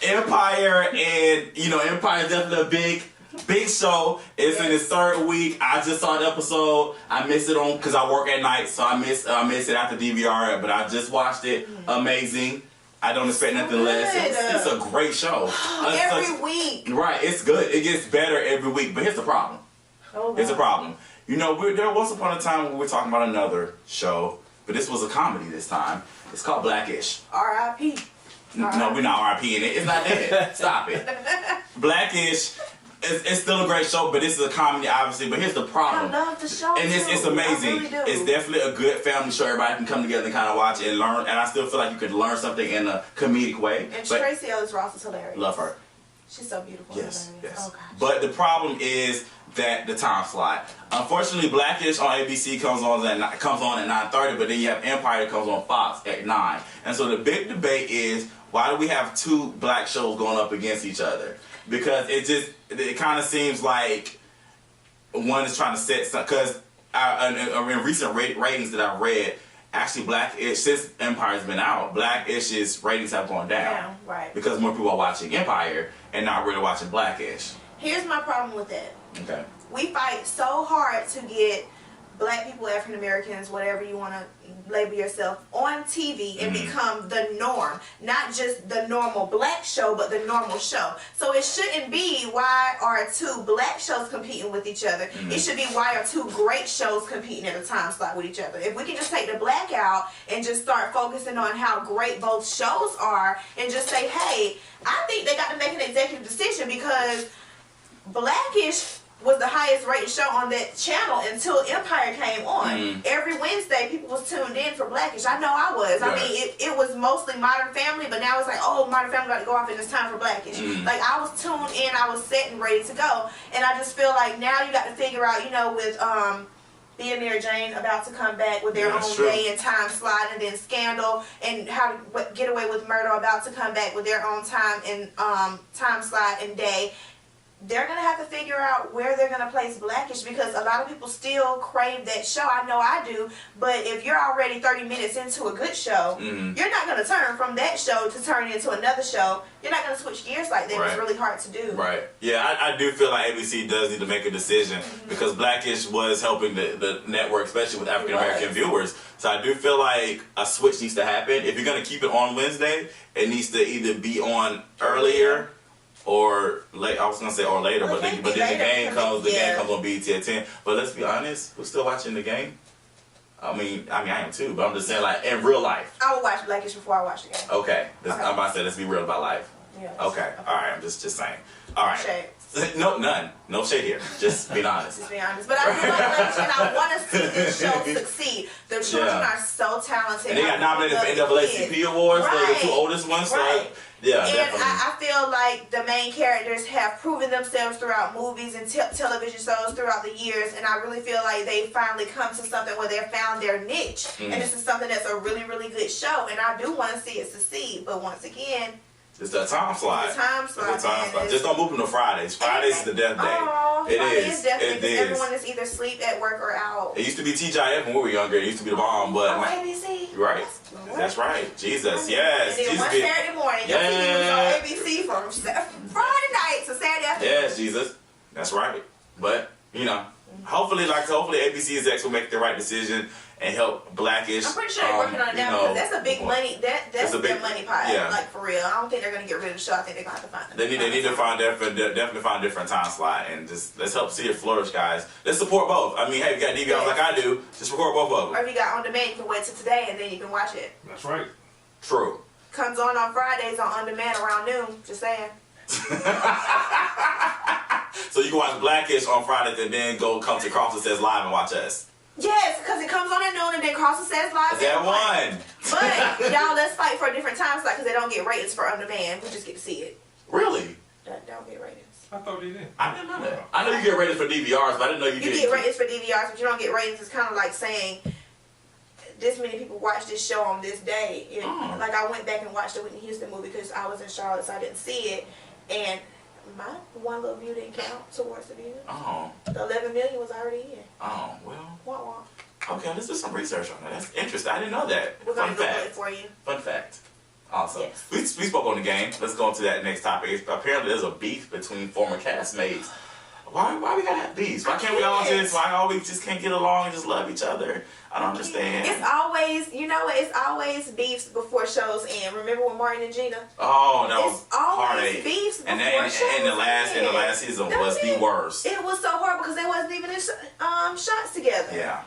Speaker 1: Empire, and Empire is definitely a big show. It's in its third week. I just saw the episode. I missed it on because I work at night, so I missed it after DVR. But I just watched it. Amazing. I don't expect nothing less. It's a great show.
Speaker 2: Every week.
Speaker 1: Right. It's good. It gets better every week. But here's the problem. Here's the problem. There was upon a time when we were talking about another show, but this was a comedy this time. It's called Blackish.
Speaker 2: R.I.P.
Speaker 1: No, we're not R.I.P. in it. It's not dead. Stop it. Blackish. It's still a great show, but this is a comedy, obviously. But here's the problem.
Speaker 2: I love the show.
Speaker 1: And it's amazing.
Speaker 2: I really do.
Speaker 1: It's definitely a good family show. Everybody can come together and kind of watch it and learn. And I still feel like you could learn something in a comedic way.
Speaker 2: And Tracy Ellis Ross is hilarious.
Speaker 1: Love her.
Speaker 2: She's so beautiful.
Speaker 1: Yes.
Speaker 2: Oh, gosh.
Speaker 1: But the problem is that the time slot. Unfortunately, Blackish on ABC comes on at 9:30, but then you have Empire that comes on Fox at 9. And so the big debate is, why do we have two black shows going up against each other? Because it kind of seems like one is trying to set something. Because in recent ratings that I've read, actually Blackish, since Empire's been out, Blackish's ratings have gone down.
Speaker 2: Right.
Speaker 1: Because more people are watching Empire and not really watching Blackish.
Speaker 2: Here's my problem with that.
Speaker 1: Okay.
Speaker 2: We fight so hard to get black people, African Americans, whatever you want to label yourself, on TV and become the norm. Not just the normal black show, but the normal show. So it shouldn't be why are two black shows competing with each other. It should be why are two great shows competing at a time slot with each other. If we can just take the black out and just start focusing on how great both shows are and just say, hey, I think they got to make an executive decision because Blackish was the highest rated show on that channel until Empire came on. Every Wednesday, people was tuned in for Blackish. I know I was. I mean, it was mostly Modern Family, but now it's like, oh, Modern Family got to go off and it's time for Blackish. Like, I was tuned in, I was set and ready to go. And I just feel like now you got to figure out, you know, with Being Mary Jane about to come back with their own day and time slot, and then Scandal and How to Get Away with Murder about to come back with their own time and time slot and day. They're going to have to figure out where they're going to place Blackish because a lot of people still crave that show. I know I do. But if you're already 30 minutes into a good show, you're not going to turn from that show to turn into another show. You're not going to switch gears like that. It's really hard to do.
Speaker 1: Right. Yeah, I do feel like ABC does need to make a decision because Blackish was helping the network, especially with African American viewers. So I do feel like a switch needs to happen. If you're going to keep it on Wednesday, it needs to either be on earlier or late. I was gonna say or later, but then the game comes. The game comes on BET at 10. But let's be honest, who's still watching the game? I mean, I am too. But I'm just saying, like in real life.
Speaker 2: I would watch Blackish before I watch the game.
Speaker 1: Okay, I'm about to say, let's be real about life.
Speaker 2: Yeah.
Speaker 1: Okay. All right. I'm just saying. All right.
Speaker 2: Shade.
Speaker 1: No, none. No shade here. Just being honest.
Speaker 2: Just being honest. But I do like Blackish, and I want to see this show succeed. The children are so talented.
Speaker 1: And they got nominated for NAACP awards. The two oldest ones.
Speaker 2: Right.
Speaker 1: So, yeah,
Speaker 2: and
Speaker 1: definitely.
Speaker 2: I feel like the main characters have proven themselves throughout movies and television shows throughout the years, and I really feel like they finally come to something where they've found their niche, and this is something that's a really, really good show, and I do want to see it succeed, but once again,
Speaker 1: it's the time slot.
Speaker 2: It's the time slot.
Speaker 1: It's the time slot. Just don't move them to Fridays. Fridays is the death day.
Speaker 2: Oh,
Speaker 1: it
Speaker 2: Friday
Speaker 1: is.
Speaker 2: Definitely
Speaker 1: It is.
Speaker 2: Everyone is either asleep, at work, or out.
Speaker 1: It used to be TGIF when we were younger. It used to be the bomb, but
Speaker 2: ABC.
Speaker 1: Right. That's right. Jesus. Yes.
Speaker 2: And then one Saturday morning, your TV was on ABC from Friday night to Saturday afternoon.
Speaker 1: Yes, Jesus. That's right. But you know, hopefully ABC execs will make the right decision and help Blackish.
Speaker 2: I'm pretty sure they're working on it now because that's a big money. That's their money pie.
Speaker 1: Yeah.
Speaker 2: Like for real. I don't think they're gonna get rid of the show. I think they're gonna have to find it.
Speaker 1: They need to find definitely find a different time slot and just let's help see it flourish, guys. Let's support both. I mean, hey, if you got DVRs like I do, just record both of them.
Speaker 2: Or if you got on demand, you can wait till today and then you can watch it.
Speaker 3: That's right.
Speaker 1: True.
Speaker 2: Comes on Fridays on demand around noon. Just saying.
Speaker 1: So you can watch Blackish on Fridays and then come to Karlton Says Live and watch us.
Speaker 2: Yes, because it comes on at noon and then Karlton Says Live.
Speaker 1: That one.
Speaker 2: But y'all, let's fight for a different time slot because they don't get ratings for on demand. We just get to see it.
Speaker 1: Really?
Speaker 2: They don't get ratings.
Speaker 3: I thought they did.
Speaker 1: I didn't know that. I know you get ratings for DVRs, but I didn't know you
Speaker 2: get ratings for DVRs, but you don't get ratings. It's kind of like saying this many people watch this show on this day. Like I went back and watched the Whitney Houston movie because I was in Charlotte, so I didn't see it, and my one little view didn't count towards the view.
Speaker 1: Oh.
Speaker 2: The 11 million was already in.
Speaker 1: Oh, well.
Speaker 2: Wah, wah.
Speaker 1: Okay, let's do some research on that. That's interesting. I didn't know that.
Speaker 2: We're going to Google it for you.
Speaker 1: Fun fact. Awesome.
Speaker 2: Yes.
Speaker 1: We spoke on the game. Let's go on to that next topic. Apparently there's a beef between former castmates. Why we gotta have beefs? Why can't we all just can't get along and just love each other? I don't understand.
Speaker 2: It's always, you know what? It's always beefs before shows end. Remember when Martin and Gina?
Speaker 1: Oh, that was
Speaker 2: it's always
Speaker 1: heartache.
Speaker 2: Beefs before shows
Speaker 1: and the last season was the worst.
Speaker 2: It was so horrible because they wasn't even in shots together.
Speaker 1: Yeah.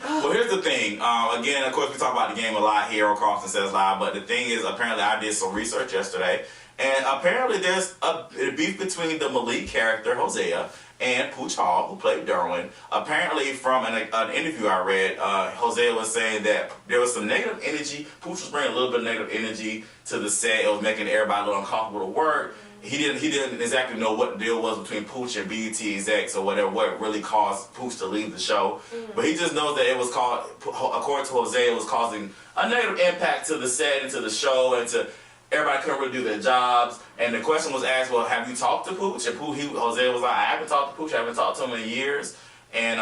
Speaker 1: Well, here's the thing. Again, of course, we talk about the game a lot here on Karlton Says Live, but the thing is, apparently, I did some research yesterday, and apparently there's a beef between the Malik character, Hosea, and Pooch Hall, who played Derwin. Apparently, from an interview I read, Hosea was saying that there was some negative energy. Pooch was bringing a little bit of negative energy to the set. It was making everybody a little uncomfortable to work. He didn't exactly know what the deal was between Pooch and BET execs or whatever, what really caused Pooch to leave the show. But he just knows that it was according to Hosea, it was causing a negative impact to the set and to the show and to everybody couldn't really do their jobs. And the question was asked, well, have you talked to Pooch? And Hosea was like, I haven't talked to Pooch. I haven't talked to him in years. And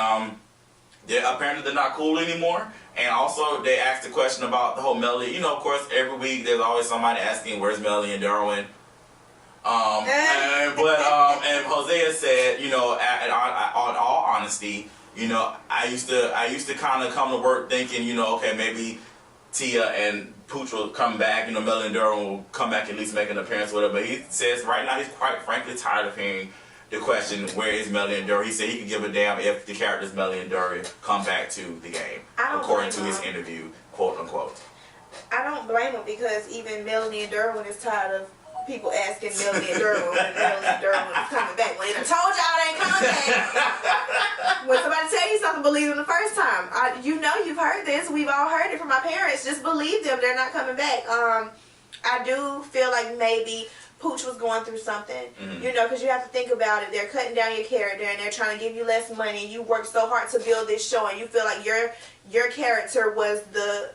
Speaker 1: apparently they're not cool anymore. And also they asked the question about the whole Melly. You know, of course, every week there's always somebody asking, where's Melly and Derwin? And Hosea said, you know, in all honesty, you know, I used to kind of come to work thinking, you know, okay, maybe Tia and Pooch will come back, you know, Melanie Durham will come back, at least make an appearance with her. But he says right now he's quite frankly tired of hearing the question, where is Melanie Durham? He said he could give a damn if the characters Melanie Durham come back to the game, according to his interview, quote unquote.
Speaker 2: I don't blame him, because even Melanie and Derwin is tired of people asking Melanie and Derwin when Melanie and Derwin is coming back. When they done told y'all they ain't coming back. When somebody tell you something, believe them the first time. You know you've heard this. We've all heard it from our parents. Just believe them. They're not coming back. I do feel like maybe Pooch was going through something, you know, because you have to think about it. They're cutting down your character and they're trying to give you less money. You worked so hard to build this show, and you feel like your character was the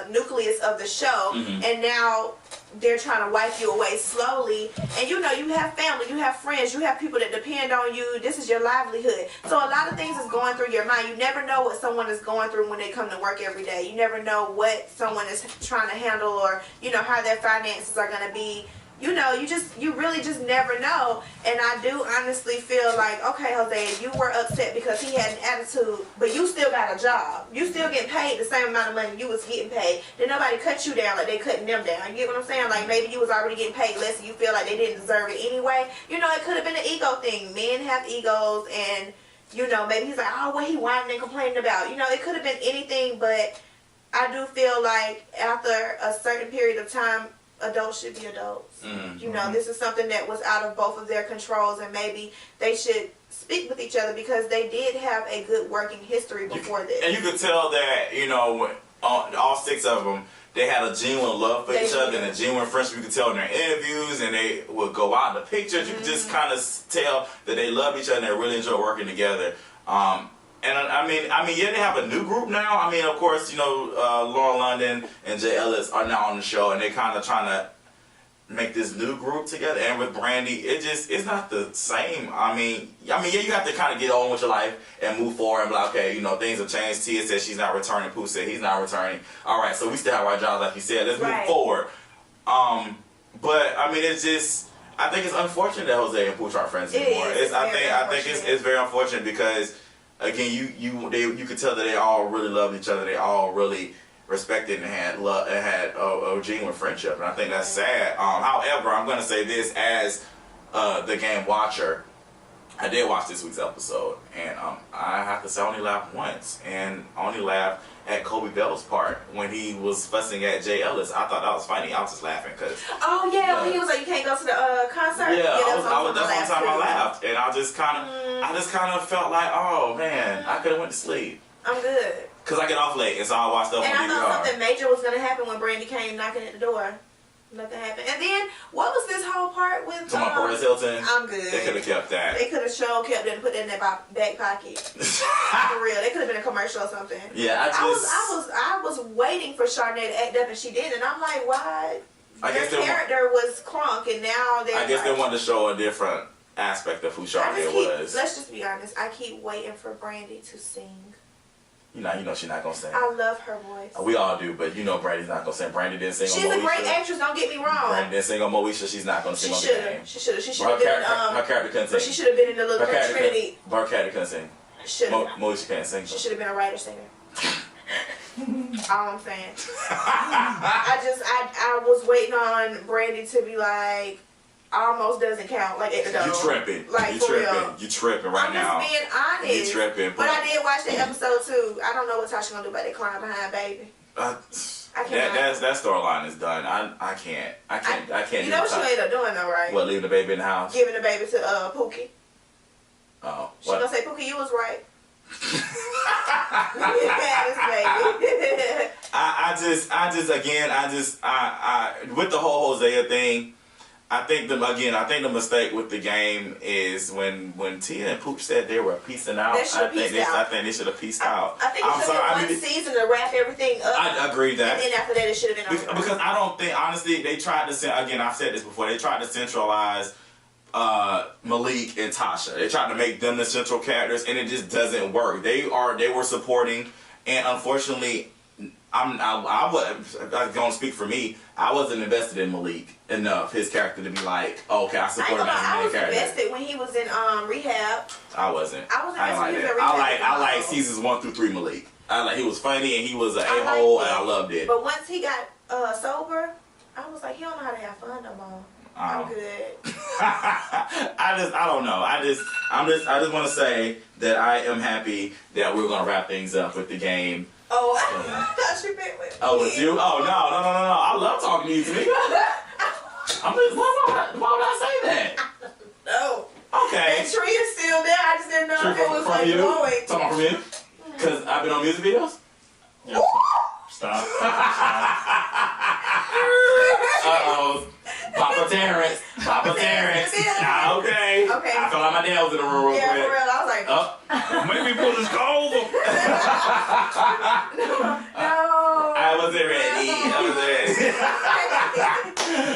Speaker 2: nucleus of the show, and now they're trying to wipe you away slowly. And you know, you have family, you have friends, you have people that depend on you. This is your livelihood. So a lot of things is going through your mind. You never know what someone is going through when they come to work every day. You never know what someone is trying to handle, or you know, how their finances are going to be. You know, you really just never know. And I do honestly feel like, okay, Jose, you were upset because he had an attitude, but you still got a job. You still getting paid the same amount of money you was getting paid. Then nobody cut you down like they cutting them down. You get what I'm saying? Like, maybe you was already getting paid less and you feel like they didn't deserve it anyway. You know, it could have been an ego thing. Men have egos, and, you know, maybe he's like, oh, what he whining and complaining about? You know, it could have been anything, but I do feel like after a certain period of time, adults should be adults. You know, this is something that was out of both of their controls, and maybe they should speak with each other, because they did have a good working history before this.
Speaker 1: And you could tell that, you know, all six of them, they had a genuine love for each other and a genuine friendship. You could tell in their interviews, and they would go out in the pictures. You could just kind of tell that they love each other and they really enjoy working together. And I mean, yeah, they have a new group now. I mean, of course, you know, Lauren London and Jay Ellis are now on the show, and they kind of trying to make this new group together. And with Brandy, it's not the same. I mean, yeah, you have to kind of get on with your life and move forward and be like, okay, you know, things have changed. Tia said she's not returning. Pooh said he's not returning. All right, so we still have our jobs, like you said. Let's move forward. But I mean, it's just, I think it's unfortunate that Jose and Pooch aren't friends anymore. I think it's very unfortunate, because again, you could tell that they all really loved each other. They all really respected and had a genuine friendship, and I think that's sad. However, I'm going to say this as the game watcher. I did watch this week's episode, and I have to say I only laughed once, and I only laughed at Kobe Bell's part when he was fussing at Jay Ellis. I thought that was funny. I was just laughing because.
Speaker 2: Oh yeah, when he was like, "You can't go to the concert."
Speaker 1: Yeah, that's one time I laughed, and I just kind of felt like, oh man, I could have went to sleep.
Speaker 2: I'm good.
Speaker 1: Cause I get off late, and so I watched up on DVR.
Speaker 2: And I thought something major was gonna happen when Brandy came knocking at the door. Nothing happened. And then, what was this whole part with?
Speaker 1: Perez Hilton.
Speaker 2: I'm good.
Speaker 1: They could have kept that.
Speaker 2: They could have kept it and put it in their back pocket. For real, they could have been a commercial or something.
Speaker 1: Yeah,
Speaker 2: I was waiting for Charnay to act up, and she did, and I'm like, why? Their character was crunk, and now they're.
Speaker 1: I guess they wanted to show a different aspect of who Charnay was.
Speaker 2: Let's just be honest. I keep waiting for Brandy to sing.
Speaker 1: You know she's not gonna sing.
Speaker 2: I love her voice.
Speaker 1: We all do, but you know Brandy's not gonna sing. Brandy didn't sing on Moesha.
Speaker 2: She's a great actress, don't get me wrong.
Speaker 1: Brandy didn't sing on Moesha. She's not gonna sing on the game.
Speaker 2: She should have been
Speaker 1: her character couldn't sing.
Speaker 2: But she should have been in the little Trinity.
Speaker 1: Her character couldn't sing.
Speaker 2: Should have.
Speaker 1: Moesha can't sing.
Speaker 2: She should have been a writer singer. All I'm saying. I was waiting on Brandy to be like, almost doesn't count, like at the dome.
Speaker 1: You tripping.
Speaker 2: Like,
Speaker 1: you
Speaker 2: for
Speaker 1: tripping.
Speaker 2: real.
Speaker 1: You tripping right now.
Speaker 2: I'm just being honest.
Speaker 1: You tripping.
Speaker 2: But I did watch that episode too. I don't know what Tasha gonna do about that crying behind baby. I can't.
Speaker 1: That storyline is done. I can't.
Speaker 2: You know what she ended up doing though, right?
Speaker 1: What, leaving the baby in the house?
Speaker 2: Giving the baby to Pookie.
Speaker 1: Oh.
Speaker 2: She gonna say, Pookie, you was right. Yes, baby.
Speaker 1: I with the whole Hosea thing, I think the mistake with the game is when Tia and Pooch said they were peacing out. I think they should have peaced out.
Speaker 2: I think it should have been one season to wrap everything up.
Speaker 1: I agree that.
Speaker 2: And then after that, it should have been over.
Speaker 1: Because I don't think, honestly, they tried to, again, I've said this before, they tried to centralize Malik and Tasha. They tried to make them the central characters, and it just doesn't work. They were supporting, and unfortunately, I gonna speak for me. I wasn't invested in Malik enough, his character, to be like, okay, I support him as a
Speaker 2: I
Speaker 1: main
Speaker 2: was
Speaker 1: character.
Speaker 2: invested when he was in rehab.
Speaker 1: I wasn't.
Speaker 2: I was
Speaker 1: I didn't like
Speaker 2: invested
Speaker 1: that.
Speaker 2: in rehab.
Speaker 1: I like seasons 1 through 3 Malik. He was funny and he was an a-hole and I loved it.
Speaker 2: But once he got sober, I was like, he don't know how to have fun no more. I'm good.
Speaker 1: I don't know. I just want to say that I am happy that we're gonna wrap things up with the game.
Speaker 2: Oh, I thought you meant with me.
Speaker 1: Oh, with you? Oh, no. I love talking to you, Tamika. Why would I say that?
Speaker 2: No.
Speaker 1: Okay.
Speaker 2: That tree is still there. I just didn't know if it was
Speaker 1: from
Speaker 2: like
Speaker 1: you?
Speaker 2: glowing.
Speaker 1: Talking about from you? Because I've been on music videos?
Speaker 3: Yep. Stop.
Speaker 1: Uh-oh. Papa Terrence. Okay.
Speaker 2: Okay.
Speaker 1: I felt like my dad was in the room real
Speaker 2: Yeah,
Speaker 1: quick.
Speaker 2: for real. I was like,
Speaker 3: Make me pull this car over.
Speaker 2: no.
Speaker 1: I wasn't ready.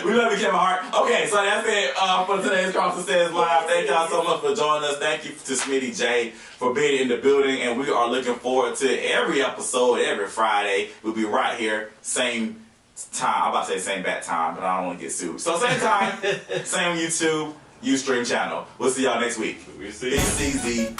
Speaker 1: We love you, Kevin Hart. Okay, so that's it for today's Karlton Says Live. Thank y'all so much for joining us. Thank you to Smitty Jay for being in the building. And we are looking forward to every episode, every Friday. We'll be right here, same time. I'm about to say same bat time, but I don't want to get sued. So same time, same YouTube, Ustream channel. We'll see y'all next week.
Speaker 3: We see.
Speaker 1: It's easy.